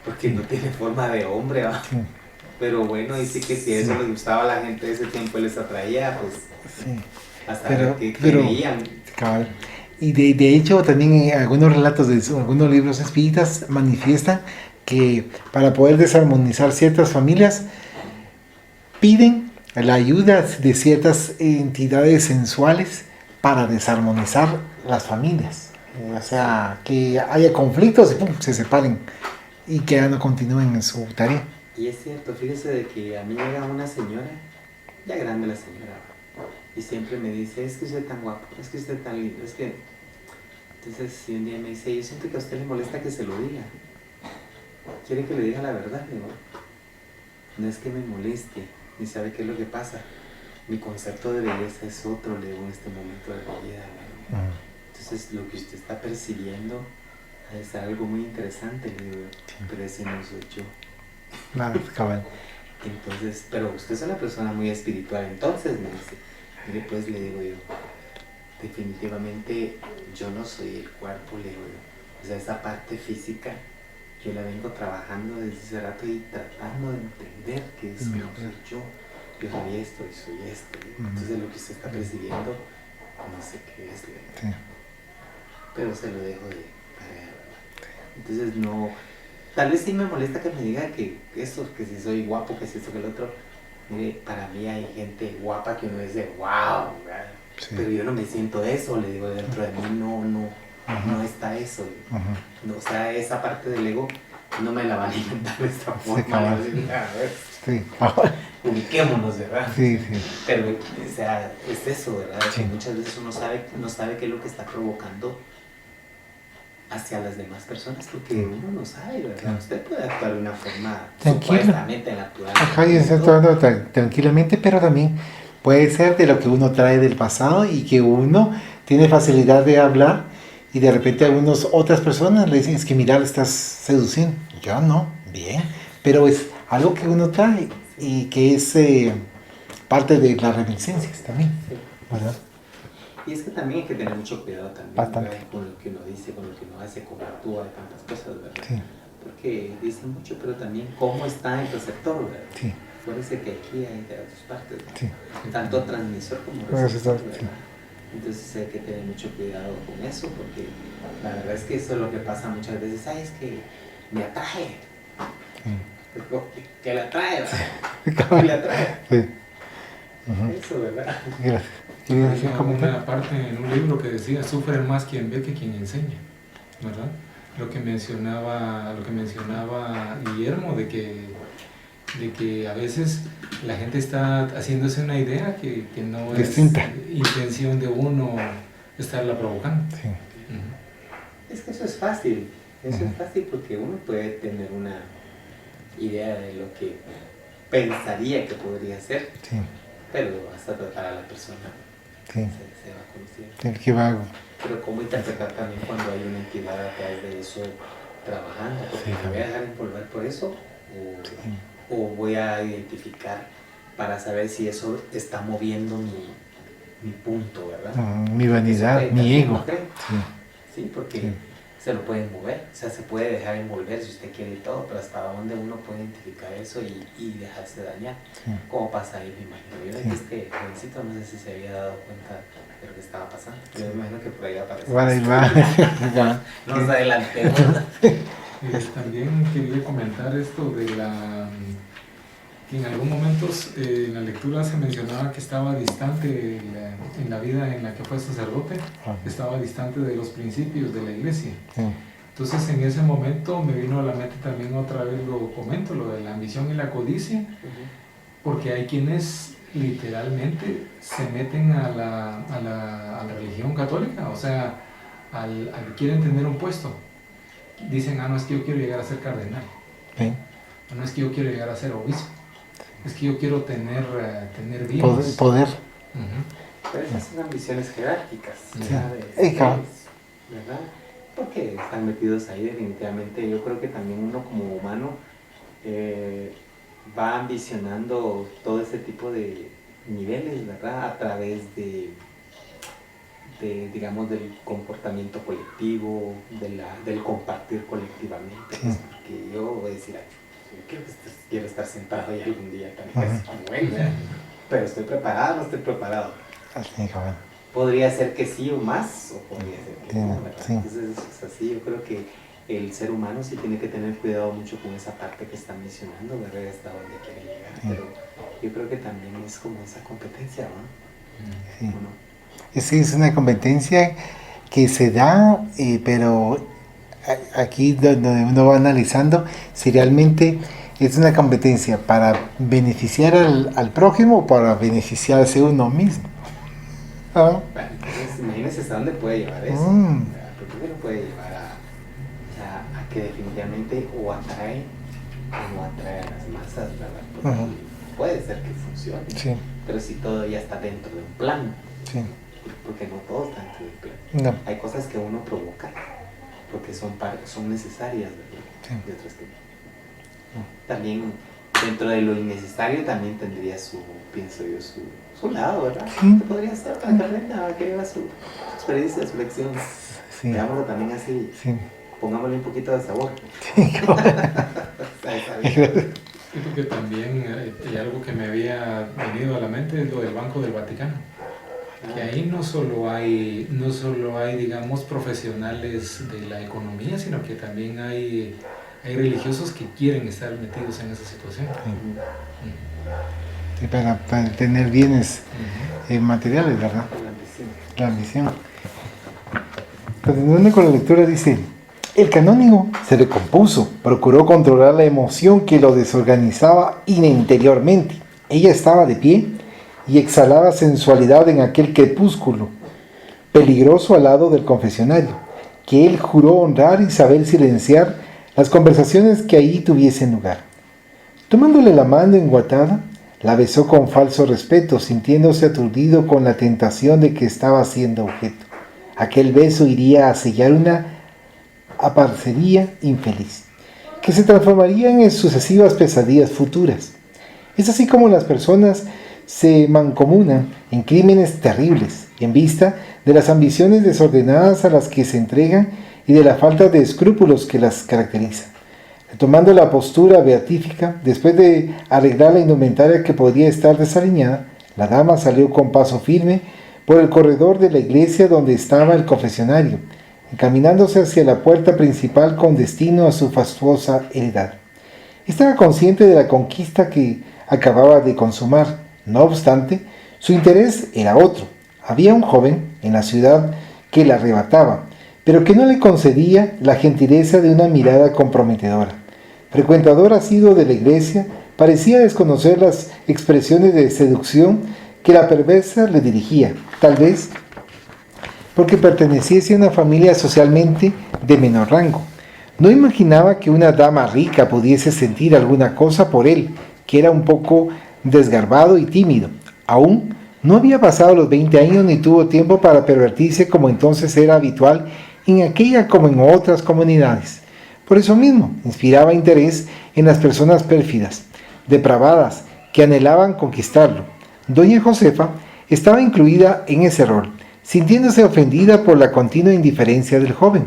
Porque no tiene forma de hombre, ¿va? Sí. Pero bueno, y sí que si eso les gustaba a la gente de ese tiempo les atraía, pues hasta ver qué veían. Cabal. Y de hecho también en algunos relatos de algunos libros espíritas manifiestan que para poder desarmonizar ciertas familias piden la ayuda de ciertas entidades sensuales para desarmonizar las familias. O sea, que haya conflictos y ¡pum!, se separen y que ya no continúen en su tarea. Y es cierto, fíjese de que a mí llega una señora, ya grande la señora, y siempre me dice, es que usted es tan guapo, es que usted es tan lindo, es que... Entonces, si un día me dice, yo siento que a usted le molesta que se lo diga. Quiere que le diga la verdad, digo. No es que me moleste, ni sabe qué es lo que pasa. Mi concepto de belleza es otro, le digo, en este momento de mi vida. Entonces, lo que usted está percibiendo Es algo muy interesante, le digo, pero ese no soy yo. Nada, cabal. Entonces, pero usted es una persona muy espiritual, entonces me dice, mire pues, le digo yo, definitivamente yo no soy el cuerpo, le digo yo. O sea, esa parte física, yo la vengo trabajando desde hace rato y tratando de entender que eso no soy yo. Yo soy esto y soy esto. Entonces lo que usted está percibiendo, no sé qué es, le digo. Sí. Pero se lo dejo de tarea, ¿verdad? Entonces no, tal vez sí me molesta que me diga que eso, que si soy guapo, que si esto, que el otro. Mire, para mí hay gente guapa que uno dice, wow, ¿verdad? Sí. Pero yo no me siento eso, le digo, dentro de mí no está eso. No, o sea, esa parte del ego no me la van a inventar de esta forma. cabal. A ver, Sí, cabal. ubiquémonos, ¿verdad? Sí, sí. Pero, o sea, es eso, ¿verdad? Sí. Que muchas veces uno no sabe qué es lo que está provocando hacia las demás personas, porque uno no sabe, ¿verdad? Usted puede actuar de una forma Tranquilo. supuestamente natural. Ajá, y está actuando tranquilamente, pero también puede ser de lo que uno trae del pasado y que uno tiene facilidad de hablar y de repente otras personas le dicen, es que mira, le estás seduciendo. Yo no, bien, pero es algo que uno trae y que es parte de las reminiscencias también, Sí. ¿verdad? Y es que también hay que tener mucho cuidado también, Bastante. ¿verdad? Con lo que uno dice, con lo que uno hace, cómo actúa, tantas cosas, ¿verdad? Sí, Porque dicen mucho, pero también cómo está el receptor, ¿verdad? sí, Acuérdense que aquí hay de las dos partes, ¿verdad? sí. Tanto transmisor como Receptor, receptor, sí. ¿verdad? Entonces hay que tener mucho cuidado con eso, porque la verdad es que eso es lo que pasa muchas veces. Ay, es que me atrae. Que le atrae, ¿verdad? Que le atrae. Sí. Ujú. Eso, ¿verdad? Gracias. ¿Querías decir Había un comentario? una parte en un libro que decía, sufre más quien ve que quien enseña, ¿verdad? Lo que mencionaba Guillermo, de que a veces la gente está haciéndose una idea que no Distinta. es intención de uno estarla provocando. Sí. Es que eso es fácil. Eso es fácil porque uno puede tener una idea de lo que pensaría que podría ser, Sí, pero hasta tratar a la persona sí. se va conociendo. El que va. Pero cómo interpretar también cuando hay una entidad atrás de eso trabajando, porque Sí, me voy a dejar envolver por eso o voy a identificar para saber si eso está moviendo mi punto, ¿verdad? Mi vanidad, Porque mi también ego. no creo. Sí, Sí, porque sí. se lo pueden mover, o sea, se puede dejar envolver si usted quiere y todo, pero hasta dónde uno puede identificar eso y dejarse dañar. Sí. ¿Cómo pasa ahí, me imagino? Yo Sí. que este jovencito no sé si se había dado cuenta de lo que estaba pasando. Yo me imagino que por ahí aparece. Bueno, ahí va. No nos adelantemos. También quería comentar esto de que en algún momento en la lectura se mencionaba que estaba distante en la vida en la que fue sacerdote, estaba distante de los principios de la iglesia. Sí. Entonces en ese momento me vino a la mente también otra vez lo comento, lo de la ambición y la codicia, porque hay quienes literalmente se meten a la religión católica, o sea, quieren tener un puesto. Dicen, no, es que yo quiero llegar a ser cardenal, Sí. no es que yo quiero llegar a ser obispo, es que yo quiero tener bienes. Poder. Pero esas son ambiciones jerárquicas, Sí. ¿verdad? ¿Verdad? Porque están metidos ahí definitivamente. Yo creo que también uno como humano va ambicionando todo ese tipo de niveles, ¿verdad? A través de digamos, del comportamiento colectivo, del compartir colectivamente. Pues, porque yo voy a decir, yo quiero estar sentado ahí algún día también, como él, ¿verdad? Pero estoy preparado, no estoy preparado. Así, joven. Podría ser que sí o más, o podría ser que no, ¿verdad? Sí. Entonces eso es así. Yo creo que el ser humano sí tiene que tener cuidado mucho con esa parte que está mencionando, ¿verdad? Hasta dónde quiere llegar. Pero yo creo que también es como esa competencia, ¿no? Sí. ¿O no? Sí, es una competencia que se da, pero aquí donde uno va analizando si realmente es una competencia para beneficiar al prójimo o para beneficiarse uno mismo. ¿Ah? Bueno, entonces imagínense hasta dónde puede llevar eso. Porque primero puede llevar a que definitivamente o atrae o no atrae a las masas, ¿verdad? Porque puede ser que funcione, Sí, pero si todo ya está dentro de un plan, sí. porque no todo está dentro del plan. No. Hay cosas que uno provoca porque son necesarias, ¿verdad? Sí. Y otras que no. También dentro de lo innecesario también tendría pienso yo, su lado, ¿verdad? Sí. Que podría ser para Carlena, que lleva su experiencia, su lección. Sí. Veámoslo también así, Sí. pongámosle un poquito de sabor. Sí, porque también y algo que me había venido a la mente es lo del Banco del Vaticano. Que ahí no solo hay, digamos, profesionales de la economía, sino que también hay religiosos que quieren estar metidos en esa situación. Sí, para tener bienes materiales, ¿verdad? La ambición. Continuando con la lectura, dice: el canónigo se recompuso, procuró controlar la emoción que lo desorganizaba interiormente. Ella estaba de pie y exhalaba sensualidad en aquel crepúsculo peligroso al lado del confesionario, que él juró honrar y saber silenciar las conversaciones que ahí tuviesen lugar. Tomándole la mano enguatada, la besó con falso respeto, sintiéndose aturdido con la tentación de que estaba siendo objeto. Aquel beso iría a sellar una aparcería infeliz, que se transformaría en sucesivas pesadillas futuras. Es así como las personas se mancomunan en crímenes terribles, en vista de las ambiciones desordenadas a las que se entregan y de la falta de escrúpulos que las caracteriza. Retomando la postura beatífica, después de arreglar la indumentaria que podía estar desaliñada, la dama salió con paso firme por el corredor de la iglesia donde estaba el confesionario, encaminándose hacia la puerta principal con destino a su fastuosa heredad. Estaba consciente de la conquista que acababa de consumar. No obstante, su interés era otro. Había un joven en la ciudad que la arrebataba, pero que no le concedía la gentileza de una mirada comprometedora. Frecuentador asiduo de la iglesia, parecía desconocer las expresiones de seducción que la perversa le dirigía, tal vez porque perteneciese a una familia socialmente de menor rango. No imaginaba que una dama rica pudiese sentir alguna cosa por él, que era un poco desgarbado y tímido. Aún no había pasado los 20 años ni tuvo tiempo para pervertirse como entonces era habitual en aquella como en otras comunidades. Por eso mismo, inspiraba interés en las personas pérfidas, depravadas, que anhelaban conquistarlo. Doña Josefa estaba incluida en ese rol, sintiéndose ofendida por la continua indiferencia del joven,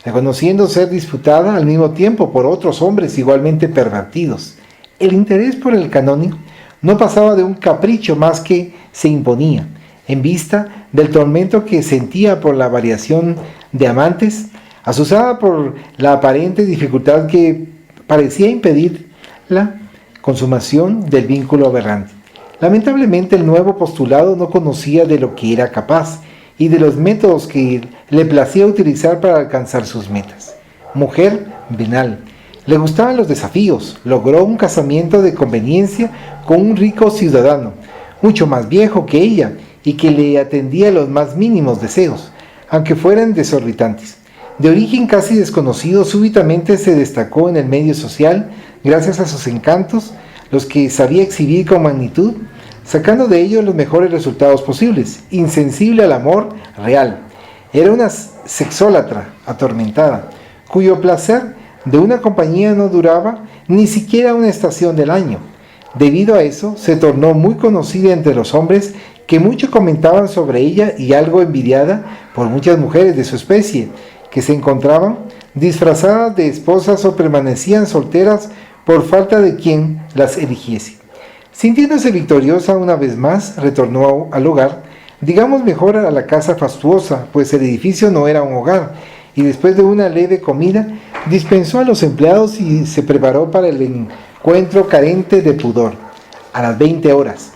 reconociendo ser disputada al mismo tiempo por otros hombres igualmente pervertidos. El interés por el canónigo no pasaba de un capricho más que se imponía, en vista del tormento que sentía por la variación de amantes, azuzada por la aparente dificultad que parecía impedir la consumación del vínculo aberrante. Lamentablemente el nuevo postulado no conocía de lo que era capaz y de los métodos que le placía utilizar para alcanzar sus metas. Mujer venal, le gustaban los desafíos, logró un casamiento de conveniencia con un rico ciudadano, mucho más viejo que ella y que le atendía los más mínimos deseos, aunque fueran desorbitantes. De origen casi desconocido, súbitamente se destacó en el medio social gracias a sus encantos, los que sabía exhibir con magnitud, sacando de ellos los mejores resultados posibles. Insensible al amor real, era una sexólatra atormentada, cuyo placer de una compañía no duraba ni siquiera una estación del año. Debido a eso, se tornó muy conocida entre los hombres, que mucho comentaban sobre ella y algo envidiada por muchas mujeres de su especie, que se encontraban disfrazadas de esposas o permanecían solteras por falta de quien las eligiese. Sintiéndose victoriosa una vez más, retornó al hogar, digamos mejor a la casa fastuosa, pues el edificio no era un hogar, y después de una leve comida, dispensó a los empleados y se preparó para el encuentro carente de pudor, a las 20 horas.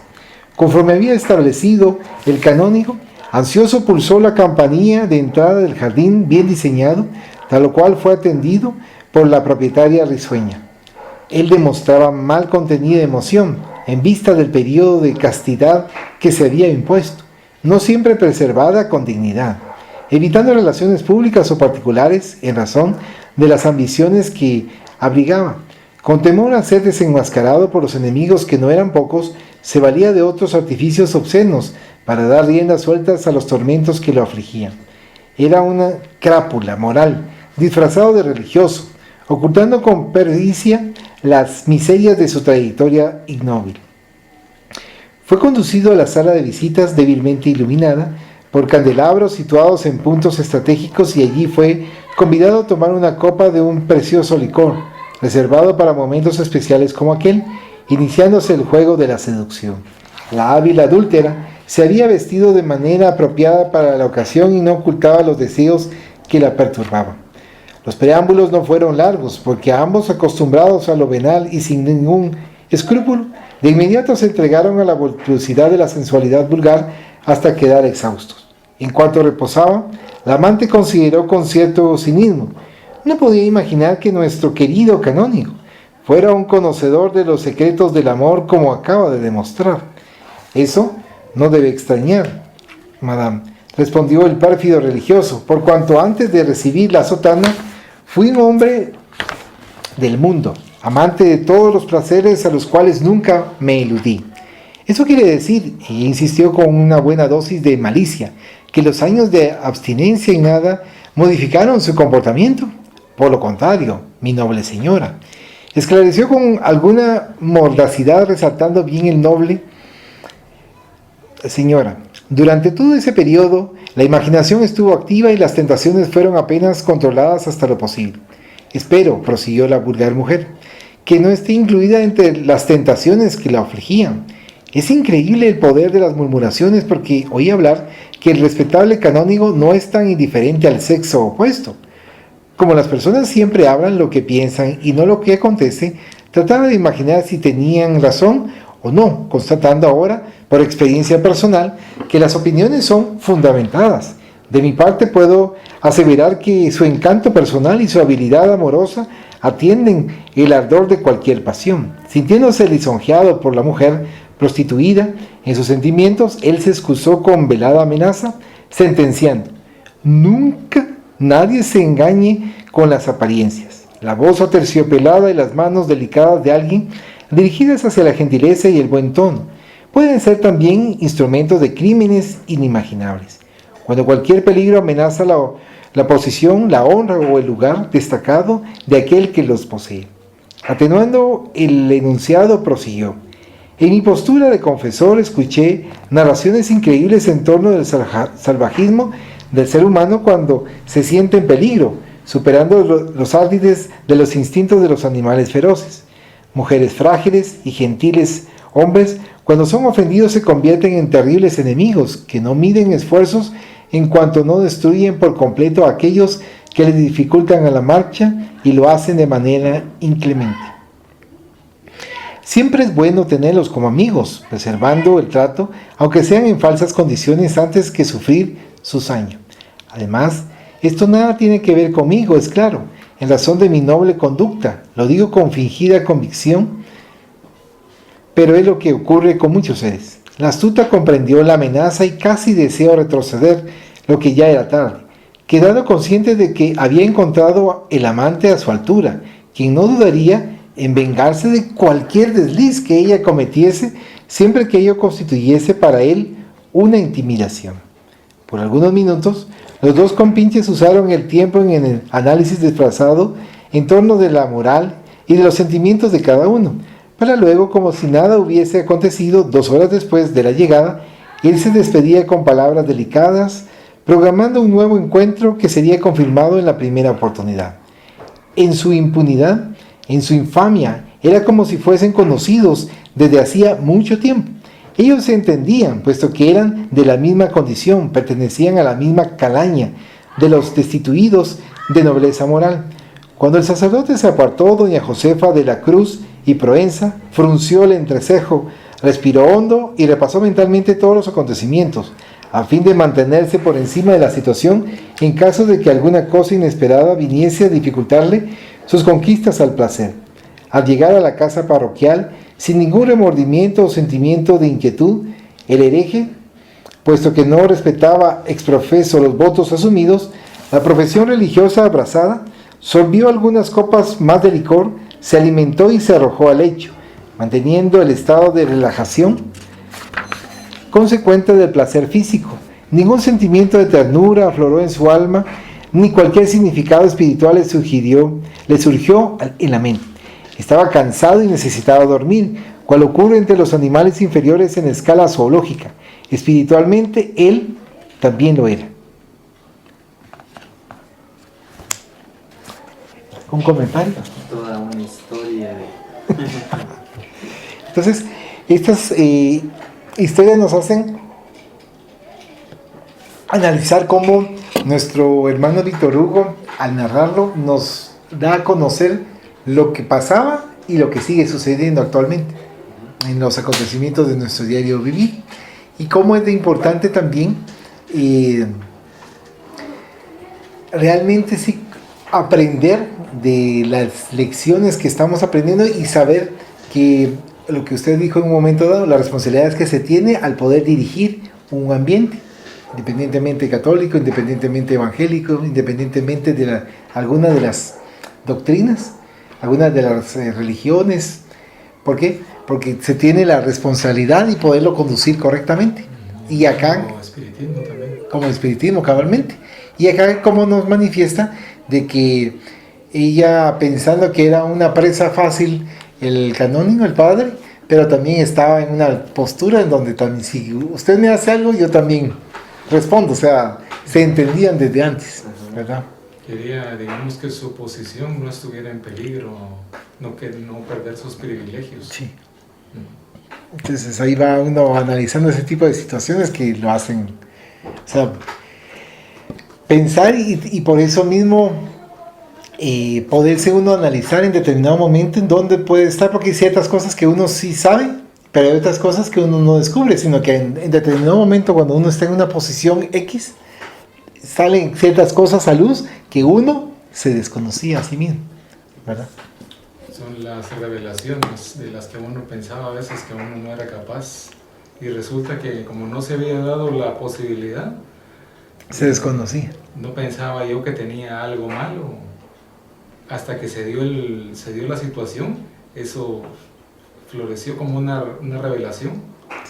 Conforme había establecido el canónigo, ansioso pulsó la campanilla de entrada del jardín bien diseñado, tal lo cual fue atendido por la propietaria risueña. Él demostraba mal contenida emoción en vista del periodo de castidad que se había impuesto, no siempre preservada con dignidad, evitando relaciones públicas o particulares en razón de las ambiciones que abrigaba. Con temor a ser desenmascarado por los enemigos, que no eran pocos, se valía de otros artificios obscenos para dar riendas sueltas a los tormentos que lo afligían. Era una crápula moral, disfrazado de religioso, ocultando con pericia las miserias de su trayectoria ignóbil. Fue conducido a la sala de visitas débilmente iluminada por candelabros situados en puntos estratégicos y allí fue convidado a tomar una copa de un precioso licor, reservado para momentos especiales como aquel, iniciándose el juego de la seducción. La hábil adúltera se había vestido de manera apropiada para la ocasión y no ocultaba los deseos que la perturbaban. Los preámbulos no fueron largos, porque ambos, acostumbrados a lo venal y sin ningún escrúpulo, de inmediato se entregaron a la voluptuosidad de la sensualidad vulgar hasta quedar exhaustos. En cuanto reposaba, la amante consideró con cierto cinismo: no podía imaginar que nuestro querido canónigo fuera un conocedor de los secretos del amor como acaba de demostrar. Eso no debe extrañar, madame, respondió el pérfido religioso, por cuanto antes de recibir la sotana fui un hombre del mundo, amante de todos los placeres a los cuales nunca me eludí. Eso quiere decir, y insistió con una buena dosis de malicia, que los años de abstinencia y nada modificaron su comportamiento. Por lo contrario, mi noble señora, esclareció con alguna mordacidad, resaltando bien el noble: señora, durante todo ese periodo la imaginación estuvo activa y las tentaciones fueron apenas controladas hasta lo posible. Espero, prosiguió la vulgar mujer, que no esté incluida entre las tentaciones que la afligían. Es increíble el poder de las murmuraciones, porque oí hablar que el respetable canónigo no es tan indiferente al sexo opuesto. Como las personas siempre hablan lo que piensan y no lo que acontece, trataba de imaginar si tenían razón o no, constatando ahora, por experiencia personal, que las opiniones son fundamentadas. De mi parte puedo aseverar que su encanto personal y su habilidad amorosa atienden el ardor de cualquier pasión. Sintiéndose lisonjeado por la mujer prostituida en sus sentimientos, él se excusó con velada amenaza, sentenciando: nunca nadie se engañe con las apariencias. La voz aterciopelada y las manos delicadas de alguien dirigidas hacia la gentileza y el buen tono pueden ser también instrumentos de crímenes inimaginables. Cuando cualquier peligro amenaza la posición, la honra o el lugar destacado de aquel que los posee. Atenuando el enunciado, prosiguió: en mi postura de confesor escuché narraciones increíbles en torno del salvajismo del ser humano cuando se siente en peligro, superando los árdides de los instintos de los animales feroces. Mujeres frágiles y gentiles hombres, cuando son ofendidos, se convierten en terribles enemigos que no miden esfuerzos en cuanto no destruyen por completo a aquellos que les dificultan a la marcha y lo hacen de manera inclemente. Siempre es bueno tenerlos como amigos, preservando el trato, aunque sean en falsas condiciones, antes que sufrir su saño. Además, esto nada tiene que ver conmigo, es claro, en razón de mi noble conducta. Lo digo con fingida convicción, pero es lo que ocurre con muchos seres. La astuta comprendió la amenaza y casi deseó retroceder, lo que ya era tarde, quedando consciente de que había encontrado el amante a su altura, quien no dudaría en vengarse de cualquier desliz que ella cometiese, siempre que ello constituyese para él una intimidación. Por algunos minutos, los dos compinches usaron el tiempo en el análisis disfrazado en torno de la moral y de los sentimientos de cada uno, para luego, como si nada hubiese acontecido, 2 horas después de la llegada, él se despedía con palabras delicadas, programando un nuevo encuentro que sería confirmado en la primera oportunidad. En su impunidad, en su infamia, era como si fuesen conocidos desde hacía mucho tiempo. Ellos se entendían, puesto que eran de la misma condición, pertenecían a la misma calaña de los destituidos de nobleza moral. Cuando el sacerdote se apartó, doña Josefa de la Cruz y Proenza frunció el entrecejo, respiró hondo y repasó mentalmente todos los acontecimientos, a fin de mantenerse por encima de la situación en caso de que alguna cosa inesperada viniese a dificultarle sus conquistas al placer. Al llegar a la casa parroquial, sin ningún remordimiento o sentimiento de inquietud, el hereje, puesto que no respetaba exprofeso los votos asumidos, la profesión religiosa abrazada, sorbió algunas copas más de licor, se alimentó y se arrojó al lecho, manteniendo el estado de relajación consecuente del placer físico. Ningún sentimiento de ternura afloró en su alma ni cualquier significado espiritual le surgió en la mente. Estaba cansado y necesitaba dormir, cual ocurre entre los animales inferiores en escala zoológica. Espiritualmente, él también lo era. ¿Un comentario? Toda una historia de... Entonces, estas historias nos hacen analizar cómo nuestro hermano Víctor Hugo, al narrarlo, nos da a conocer lo que pasaba y lo que sigue sucediendo actualmente en los acontecimientos de nuestro diario vivir. Y cómo es de importante también realmente sí aprender de las lecciones que estamos aprendiendo y saber que lo que usted dijo en un momento dado, las responsabilidades que se tiene al poder dirigir un ambiente, independientemente católico, independientemente evangélico, independientemente de alguna de las doctrinas, algunas de las religiones. ¿Por qué? Porque se tiene la responsabilidad y poderlo conducir correctamente. Y acá, como espiritismo también. como espiritismo cabalmente. Y acá como nos manifiesta de que ella, pensando que era una presa fácil el canónigo, el padre, pero también estaba en una postura en donde también, si usted me hace algo, yo también respondo. O sea, se entendían desde antes, ¿verdad? Quería, digamos, que su posición no estuviera en peligro, no perder sus privilegios. Sí. Entonces ahí va uno analizando ese tipo de situaciones que lo hacen, o sea, pensar y por eso mismo poderse uno analizar en determinado momento en dónde puede estar, porque hay ciertas cosas que uno sí sabe, pero hay otras cosas que uno no descubre, sino que en determinado momento cuando uno está en una posición X, salen ciertas cosas a luz que uno se desconocía a sí mismo, ¿verdad? Son las revelaciones de las que uno pensaba a veces que uno no era capaz, y resulta que como no se había dado la posibilidad, Se desconocía. no pensaba yo que tenía algo malo, hasta que se dio la situación, eso floreció como una revelación.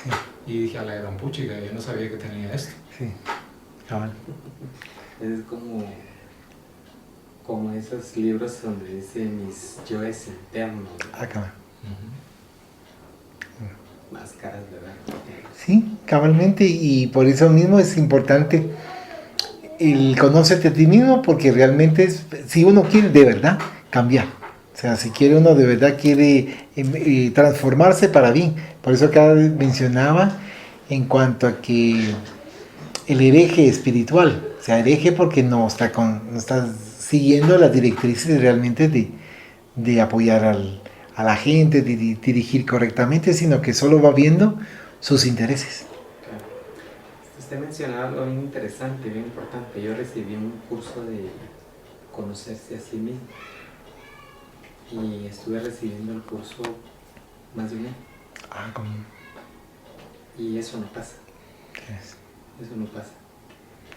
Sí, Y dije, a la gran puchica, yo no sabía que tenía esto. sí, cabal. Es como esos libros donde dice mis yoes internos, Acá. máscaras, ¿verdad? Sí, cabalmente, y por eso mismo es importante el conocerte a ti mismo, porque realmente es, si uno quiere de verdad cambiar, o sea, si quiere uno de verdad quiere transformarse para bien. Por eso acá mencionaba en cuanto a que el hereje espiritual, o sea, hereje porque no está siguiendo las directrices realmente de apoyar a la gente, de dirigir correctamente, sino que solo va viendo sus intereses. Claro. Usted mencionaba algo bien interesante, bien importante. Yo recibí un curso de conocerse a sí mismo y estuve recibiendo el curso más de un año. ¿Cómo? Y eso no pasa, ¿Qué es? eso no pasa,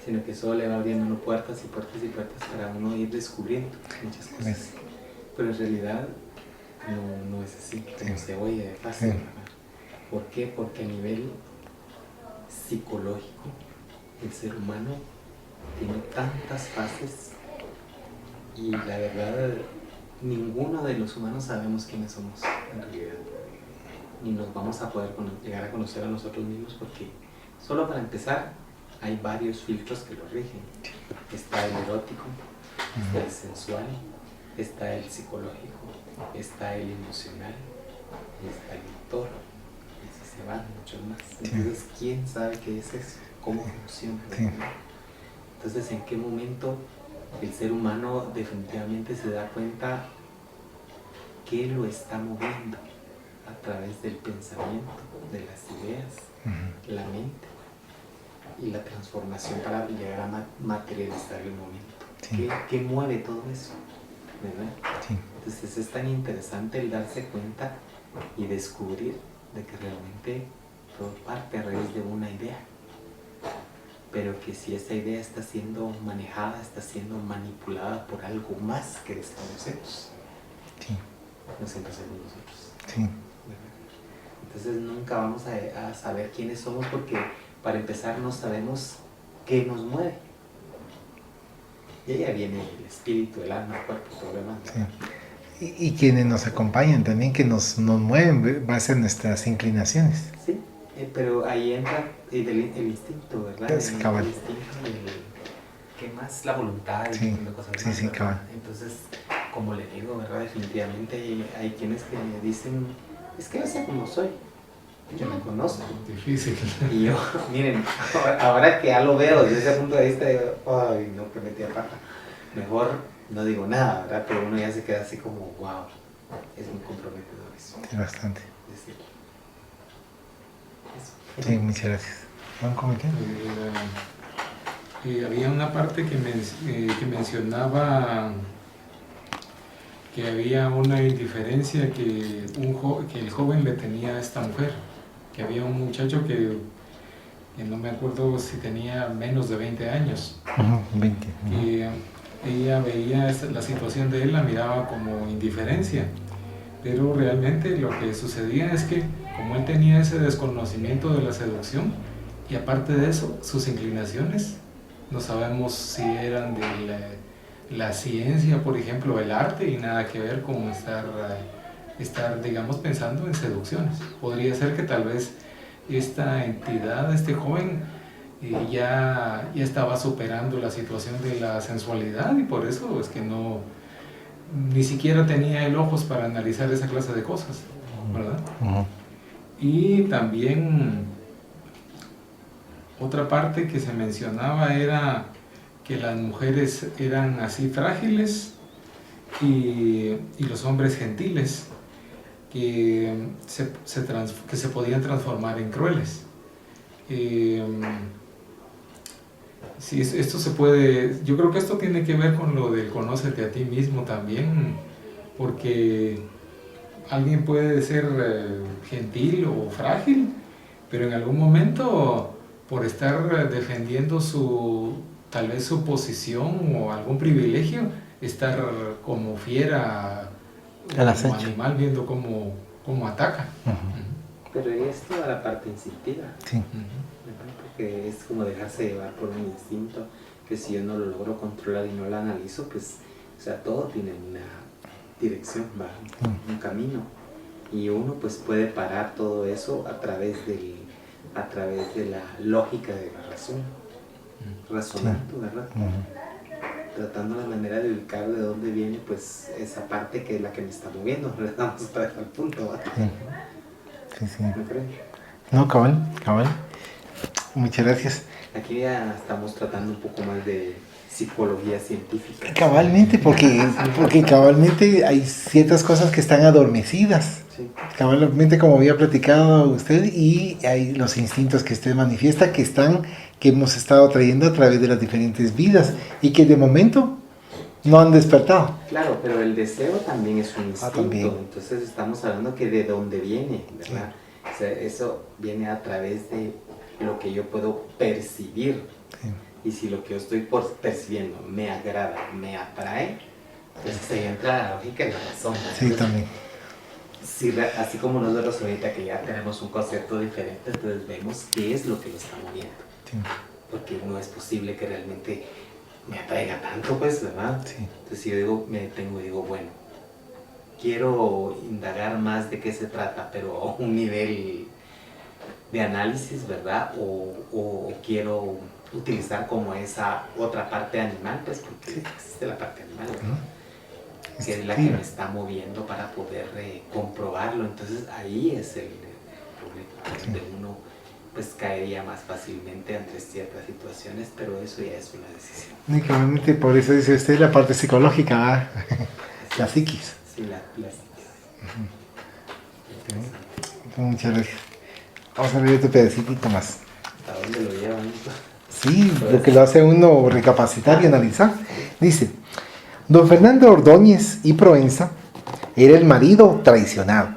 sino que solo le va abriendo uno puertas y puertas y puertas para uno ir descubriendo muchas cosas. ¿Ves? Pero en realidad no es así, como se oye de fácil, ¿verdad? ¿Por qué? Porque a nivel psicológico el ser humano tiene tantas fases y la verdad ninguno de los humanos sabemos quiénes somos en realidad, ni nos vamos a poder llegar a conocer a nosotros mismos, porque solo para empezar hay varios filtros que lo rigen. Está el erótico, está el sensual, está el psicológico, está el emocional, está el motor, y así se van muchos más. Entonces, ¿quién sabe qué es eso? ¿Cómo funciona? Sí. Entonces, ¿en qué momento el ser humano definitivamente se da cuenta que lo está moviendo a través del pensamiento, de las ideas, la mente y la transformación para llegar a materializar el momento? Sí. ¿Qué mueve todo eso? ¿Verdad? Sí. Entonces es tan interesante el darse cuenta y descubrir de que realmente todo parte a raíz de una idea, pero que si esa idea está siendo manejada, está siendo manipulada por algo más que desconocemos, Sí. no siempre somos nosotros. Sí. Entonces nunca vamos a saber quiénes somos, porque para empezar no sabemos qué nos mueve. Y ahí viene el espíritu, el alma, el cuerpo, todo lo demás. Sí. Y quienes nos acompañan también, que nos mueven, va a ser nuestras inclinaciones. Sí, pero ahí entra el instinto, ¿verdad? Sí, cabal. El instinto, ¿qué más? La voluntad y Sí, un montón de cosas sí, más, sí, ¿verdad? cabal. Entonces, como le digo, ¿verdad? Definitivamente hay quienes que me dicen, es que yo sé cómo soy, yo me conozco. Difícil. Y yo, miren, ahora que ya lo veo desde ese punto de vista, digo, ay, no, que metí a pata. Mejor no digo nada, ¿verdad? Pero uno ya se queda así como, wow, es muy comprometedor eso. Sí, bastante. Decir, eso. Sí, muchas gracias. ¿Van cometiendo? Había una parte que mencionaba que había una indiferencia que el joven le tenía a esta mujer, que había un muchacho que no me acuerdo si tenía menos de 20 años, 20. que ella veía la situación de él, la miraba como indiferencia, pero realmente lo que sucedía es que como él tenía ese desconocimiento de la seducción, y aparte de eso, sus inclinaciones, no sabemos si eran de la ciencia, por ejemplo, el arte, y nada que ver con estar, digamos, pensando en seducciones. Podría ser que tal vez esta entidad, este joven, ya estaba superando la situación de la sensualidad, y por eso es que ni siquiera tenía el ojos para analizar esa clase de cosas, ¿verdad? Y también otra parte que se mencionaba era que las mujeres eran así frágiles y los hombres gentiles, que se podían transformar en crueles. Sí, esto se puede, yo creo que esto tiene que ver con lo del conócete a ti mismo también, porque alguien puede ser gentil o frágil, pero en algún momento, por estar defendiendo tal vez su posición o algún privilegio, estar como fiera, como animal, viendo cómo ataca. Pero ahí es toda la parte instintiva. Sí. Porque es como dejarse llevar por un instinto, que si yo no lo logro controlar y no lo analizo, pues, o sea, todo tiene una dirección, ¿va? Un camino. Y uno pues puede parar todo eso a través de la lógica de la razón, razonando, ¿verdad? Tratando la manera de ubicar de dónde viene pues esa parte que es la que me está moviendo, vamos otra vez al punto, ¿verdad? Sí. ¿Me creen? No, cabal. Muchas gracias. Aquí ya estamos tratando un poco más de psicología científica. Cabalmente, porque cabalmente hay ciertas cosas que están adormecidas. Sí. Cabalmente, como había platicado usted, y hay los instintos que usted manifiesta que hemos estado trayendo a través de las diferentes vidas y que de momento no han despertado. Claro, pero el deseo también es un instinto. También. Entonces estamos hablando que de dónde viene, ¿verdad? Sí. O sea, eso viene a través de lo que yo puedo percibir. Sí. Y si lo que yo estoy percibiendo me agrada, me atrae, pues se entra la lógica y la razón. Sí, entonces, también. Si, así como nosotros ahorita que ya tenemos un concepto diferente, entonces vemos qué es lo que lo está moviendo. Sí. Porque no es posible que realmente me atraiga tanto, pues, ¿verdad? Sí. Entonces si yo me detengo y digo, bueno, quiero indagar más de qué se trata, pero a un nivel de análisis, ¿verdad? O quiero utilizar como esa otra parte animal, pues porque existe la parte animal, ¿verdad? Que es la que me está moviendo para poder comprobarlo. Entonces ahí es el problema, donde uno pues caería más fácilmente ante ciertas situaciones, pero eso ya es una decisión. Únicamente por eso dice usted la parte psicológica, la psiquis. Sí, la psiquis. Muchas gracias. Vamos a ver otro pedacito más. ¿A dónde lo llevan? Sí, lo que lo hace uno recapacitar y analizar. Dice, don Fernando Ordóñez y Proenza era el marido traicionado.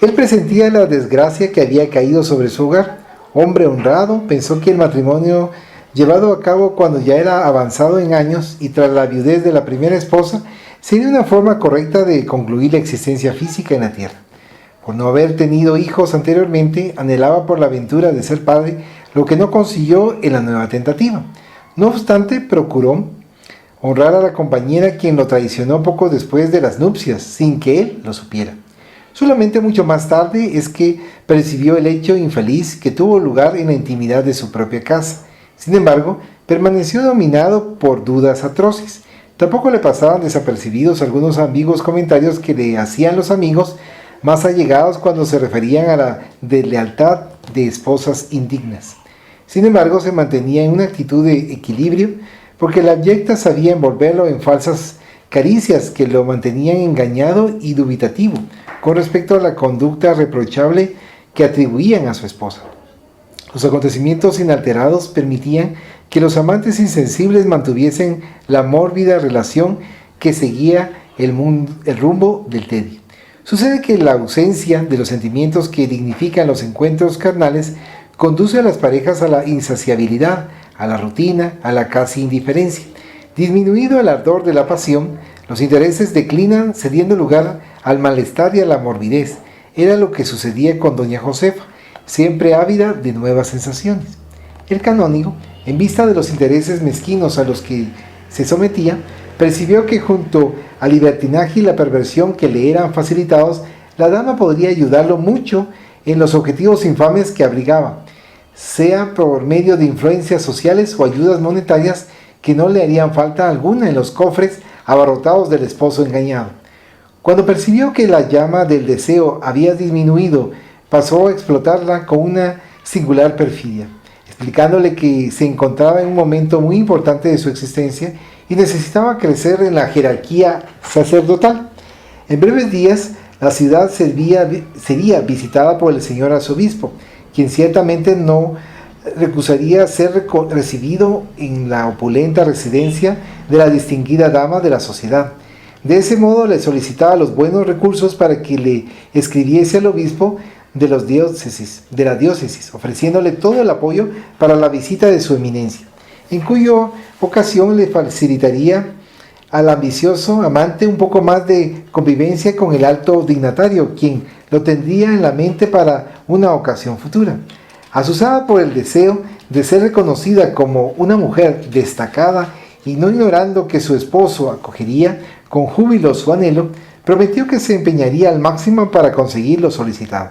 Él presentía la desgracia que había caído sobre su hogar. Hombre honrado, pensó que el matrimonio llevado a cabo cuando ya era avanzado en años y tras la viudez de la primera esposa sería una forma correcta de concluir la existencia física en la tierra. Por no haber tenido hijos anteriormente, anhelaba por la aventura de ser padre, lo que no consiguió en la nueva tentativa. No obstante, procuró honrar a la compañera quien lo traicionó poco después de las nupcias, sin que él lo supiera. Solamente mucho más tarde es que percibió el hecho infeliz que tuvo lugar en la intimidad de su propia casa. Sin embargo, permaneció dominado por dudas atroces. Tampoco le pasaban desapercibidos algunos ambiguos comentarios que le hacían los amigos más allegados cuando se referían a la deslealtad de esposas indignas. Sin embargo, se mantenía en una actitud de equilibrio porque la abyecta sabía envolverlo en falsas caricias que lo mantenían engañado y dubitativo con respecto a la conducta reprochable que atribuían a su esposa. Los acontecimientos inalterados permitían que los amantes insensibles mantuviesen la mórbida relación que seguía el rumbo del tedio. Sucede que la ausencia de los sentimientos que dignifican los encuentros carnales conduce a las parejas a la insaciabilidad, a la rutina, a la casi indiferencia. Disminuido el ardor de la pasión, los intereses declinan cediendo lugar al malestar y a la morbidez. Era lo que sucedía con doña Josefa, siempre ávida de nuevas sensaciones. El canónigo, en vista de los intereses mezquinos a los que se sometía, percibió que junto al libertinaje y la perversión que le eran facilitados, la dama podría ayudarlo mucho en los objetivos infames que abrigaba, sea por medio de influencias sociales o ayudas monetarias que no le harían falta alguna en los cofres abarrotados del esposo engañado. Cuando percibió que la llama del deseo había disminuido, pasó a explotarla con una singular perfidia, explicándole que se encontraba en un momento muy importante de su existencia y necesitaba crecer en la jerarquía sacerdotal. En breves días, la ciudad sería visitada por el señor arzobispo, quien ciertamente no recusaría ser recibido en la opulenta residencia de la distinguida dama de la sociedad. De ese modo le solicitaba los buenos recursos para que le escribiese al obispo de la diócesis, ofreciéndole todo el apoyo para la visita de su eminencia, en cuya ocasión le facilitaría al ambicioso amante un poco más de convivencia con el alto dignatario, quien lo tendría en la mente para una ocasión futura. Asusada por el deseo de ser reconocida como una mujer destacada y no ignorando que su esposo acogería con júbilo su anhelo, prometió que se empeñaría al máximo para conseguir lo solicitado.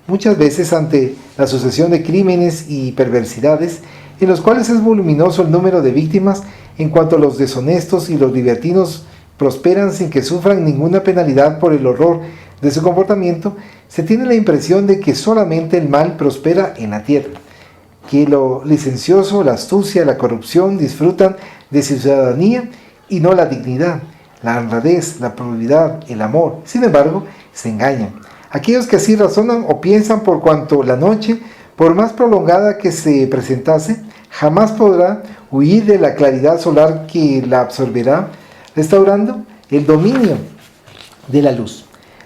Muchas veces, ante la sucesión de crímenes y perversidades, en los cuales es voluminoso el número de víctimas, en cuanto los deshonestos y los libertinos prosperan sin que sufran ninguna penalidad por el horror de su comportamiento, se tiene la impresión de que solamente el mal prospera en la tierra, que lo licencioso, la astucia, la corrupción disfrutan de ciudadanía y no la dignidad, la honradez, la probidad, el amor. Sin embargo, se engañan. Aquellos que así razonan o piensan por cuanto la noche, por más prolongada que se presentase, jamás podrá huir de la claridad solar que la absorberá, restaurando el dominio de la luz.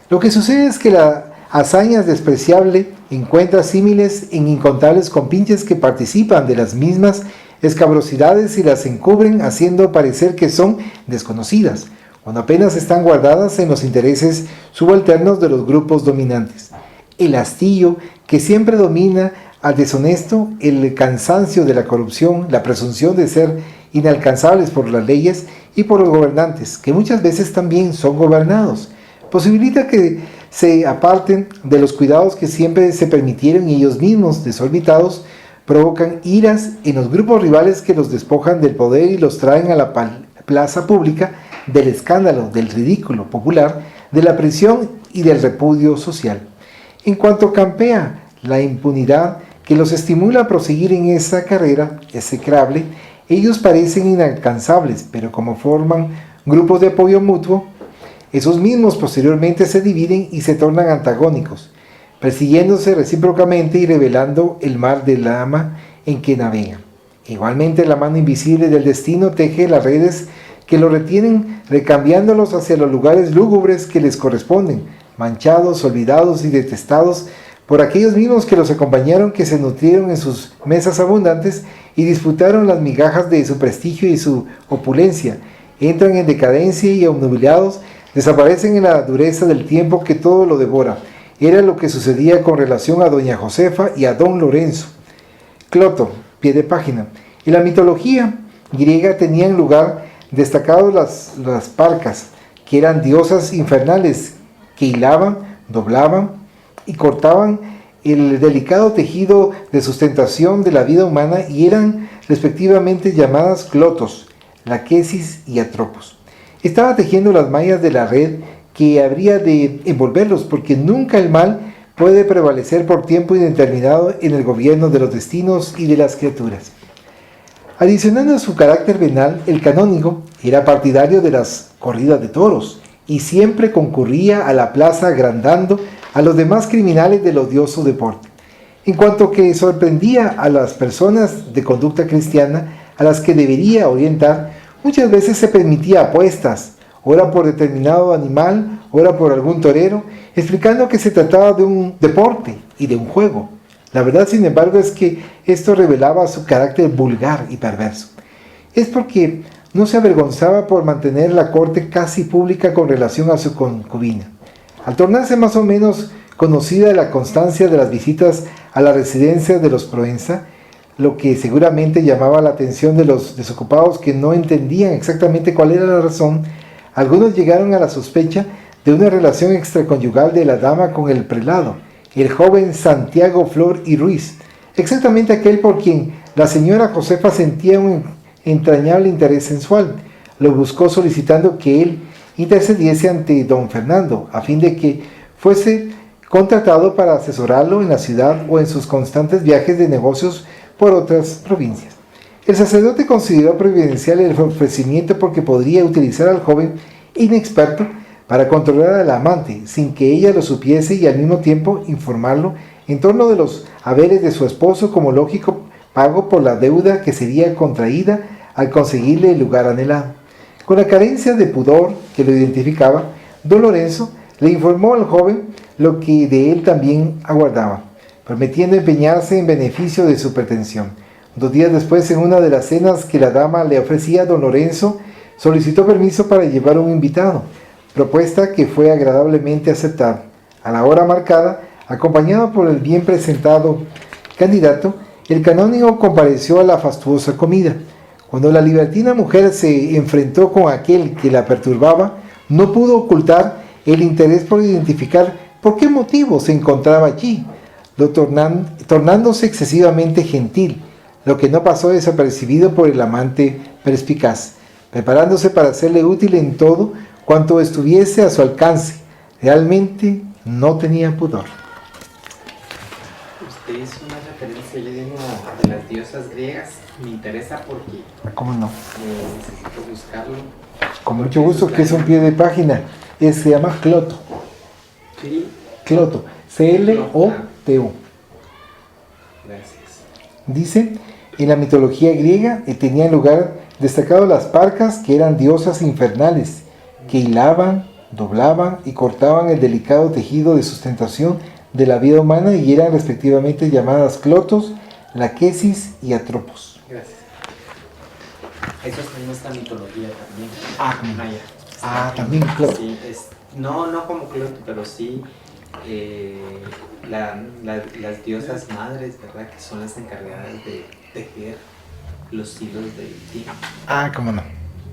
Lo que sucede es que la hazaña despreciable encuentra símiles en incontables compinches que participan de las mismas escabrosidades y las encubren haciendo parecer que son desconocidas, cuando apenas están guardadas en los intereses subalternos de los grupos dominantes. El hastío que siempre domina al deshonesto, el cansancio de la corrupción, la presunción de ser inalcanzables por las leyes y por los gobernantes, que muchas veces también son gobernados, posibilita que se aparten de los cuidados que siempre se permitieron y ellos mismos, desorbitados, provocan iras en los grupos rivales que los despojan del poder y los traen a la plaza pública del escándalo, del ridículo popular, de la prisión y del repudio social. En cuanto campea la impunidad que los estimula a proseguir en esa carrera execrable, ellos parecen inalcanzables, pero como forman grupos de apoyo mutuo, esos mismos posteriormente se dividen y se tornan antagónicos, persiguiéndose recíprocamente y revelando el mar del ama en que navegan. Igualmente, la mano invisible del destino teje las redes que los retienen, recambiándolos hacia los lugares lúgubres que les corresponden, manchados, olvidados y detestados por aquellos mismos que los acompañaron, que se nutrieron en sus mesas abundantes y disputaron las migajas de su prestigio y su opulencia. Entran en decadencia y obnubilados, desaparecen en la dureza del tiempo que todo lo devora. Era lo que sucedía con relación a doña Josefa y a don Lorenzo. Cloto, pie de página. En la mitología griega tenían lugar destacados las parcas, que eran diosas infernales, que hilaban, doblaban y cortaban el delicado tejido de sustentación de la vida humana y eran respectivamente llamadas clotos, laquesis y atropos. Estaba tejiendo las mallas de la red que habría de envolverlos, porque nunca el mal puede prevalecer por tiempo indeterminado en el gobierno de los destinos y de las criaturas. Adicionando a su carácter venal, el canónigo era partidario de las corridas de toros y siempre concurría a la plaza agrandando a los demás criminales del odioso deporte. En cuanto que sorprendía a las personas de conducta cristiana a las que debería orientar, muchas veces se permitía apuestas, ora por determinado animal, ora por algún torero, explicando que se trataba de un deporte y de un juego. La verdad, sin embargo, es que esto revelaba su carácter vulgar y perverso. Es porque no se avergonzaba por mantener la corte casi pública con relación a su concubina. Al tornarse más o menos conocida la constancia de las visitas a la residencia de los Proenza, lo que seguramente llamaba la atención de los desocupados que no entendían exactamente cuál era la razón, algunos llegaron a la sospecha de una relación extraconyugal de la dama con el prelado, el joven Santiago Flor y Ruiz, exactamente aquel por quien la señora Josefa sentía un entrañable interés sensual. Lo buscó solicitando que él intercediese ante don Fernando, a fin de que fuese contratado para asesorarlo en la ciudad o en sus constantes viajes de negocios por otras provincias. El sacerdote consideró providencial el ofrecimiento porque podría utilizar al joven inexperto para controlar al amante sin que ella lo supiese y al mismo tiempo informarlo en torno de los haberes de su esposo como lógico pago por la deuda que sería contraída al conseguirle el lugar anhelado. Con la carencia de pudor que lo identificaba, don Lorenzo le informó al joven lo que de él también aguardaba, prometiendo empeñarse en beneficio de su pretensión. 2 días después, en una de las cenas que la dama le ofrecía, don Lorenzo solicitó permiso para llevar un invitado, propuesta que fue agradablemente aceptada. A la hora marcada, acompañado por el bien presentado candidato, el canónigo compareció a la fastuosa comida. Cuando la libertina mujer se enfrentó con aquel que la perturbaba, no pudo ocultar el interés por identificar por qué motivo se encontraba allí, tornándose excesivamente gentil, lo que no pasó desapercibido por el amante perspicaz, preparándose para serle útil en todo cuanto estuviese a su alcance. Realmente no tenía pudor. Usted hizo una referencia, yo digo, de las diosas griegas. Me interesa porque ¿Cómo no? necesito buscarlo. Con mucho gusto, que es un pie de página. Se llama Cloto. Sí. Cloto. C-L-O-T-O. Gracias. Dice, en la mitología griega tenían lugar destacados las parcas, que eran diosas infernales, que hilaban, doblaban y cortaban el delicado tejido de sustentación de la vida humana y eran respectivamente llamadas clotos, laquesis y atropos. Gracias. Eso está en nuestra mitología también. Ah, Maya. también Cloto. Sí, no como Cloto, pero sí las diosas madres, ¿verdad? Que son las encargadas de tejer los hilos del tiempo. Ah, cómo no.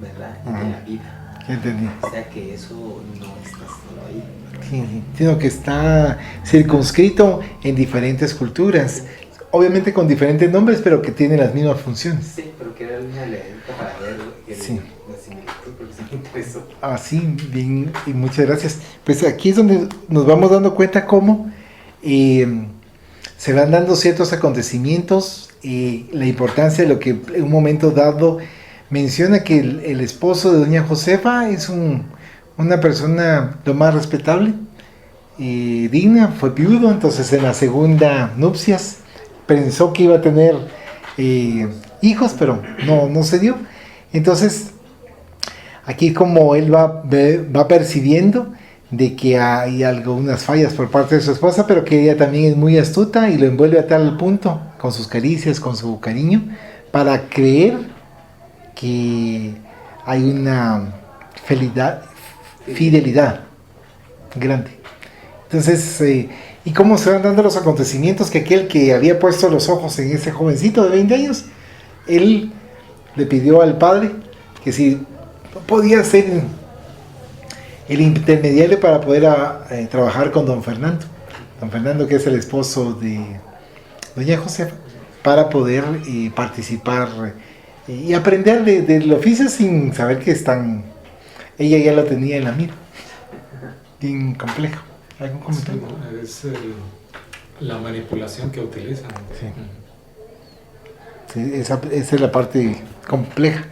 ¿Verdad? Y de la vida. Entendí. O sea que eso no está solo ahí. Sí, sino que está circunscrito en diferentes culturas, obviamente con diferentes nombres, pero que tienen las mismas funciones. Sí, pero que era una leerita para ver Sí. la similitud, porque sí me interesó. Ah, sí, bien, y muchas gracias. Pues aquí es donde nos vamos dando cuenta cómo se van dando ciertos acontecimientos, la importancia de lo que en un momento dado menciona que el esposo de doña Josefa es una persona lo más respetable, digna, fue viudo, entonces en la segunda nupcias pensó que iba a tener hijos, pero no se dio. Entonces, aquí como él va percibiendo de que hay algunas fallas por parte de su esposa, pero que ella también es muy astuta y lo envuelve a tal punto, con sus caricias, con su cariño, para creer que hay una fidelidad grande. Entonces, y cómo se van dando los acontecimientos, que aquel que había puesto los ojos en ese jovencito de 20 años, él le pidió al padre que si podía ser el intermediario para poder trabajar con don Fernando. Don Fernando, que es el esposo de doña Josefa, para poder participar y aprender del oficio sin saber que ella ya lo tenía en la mira. Bien complejo. ¿Algún comentario? Sí, es la manipulación que utilizan. Sí. Sí, esa es la parte compleja.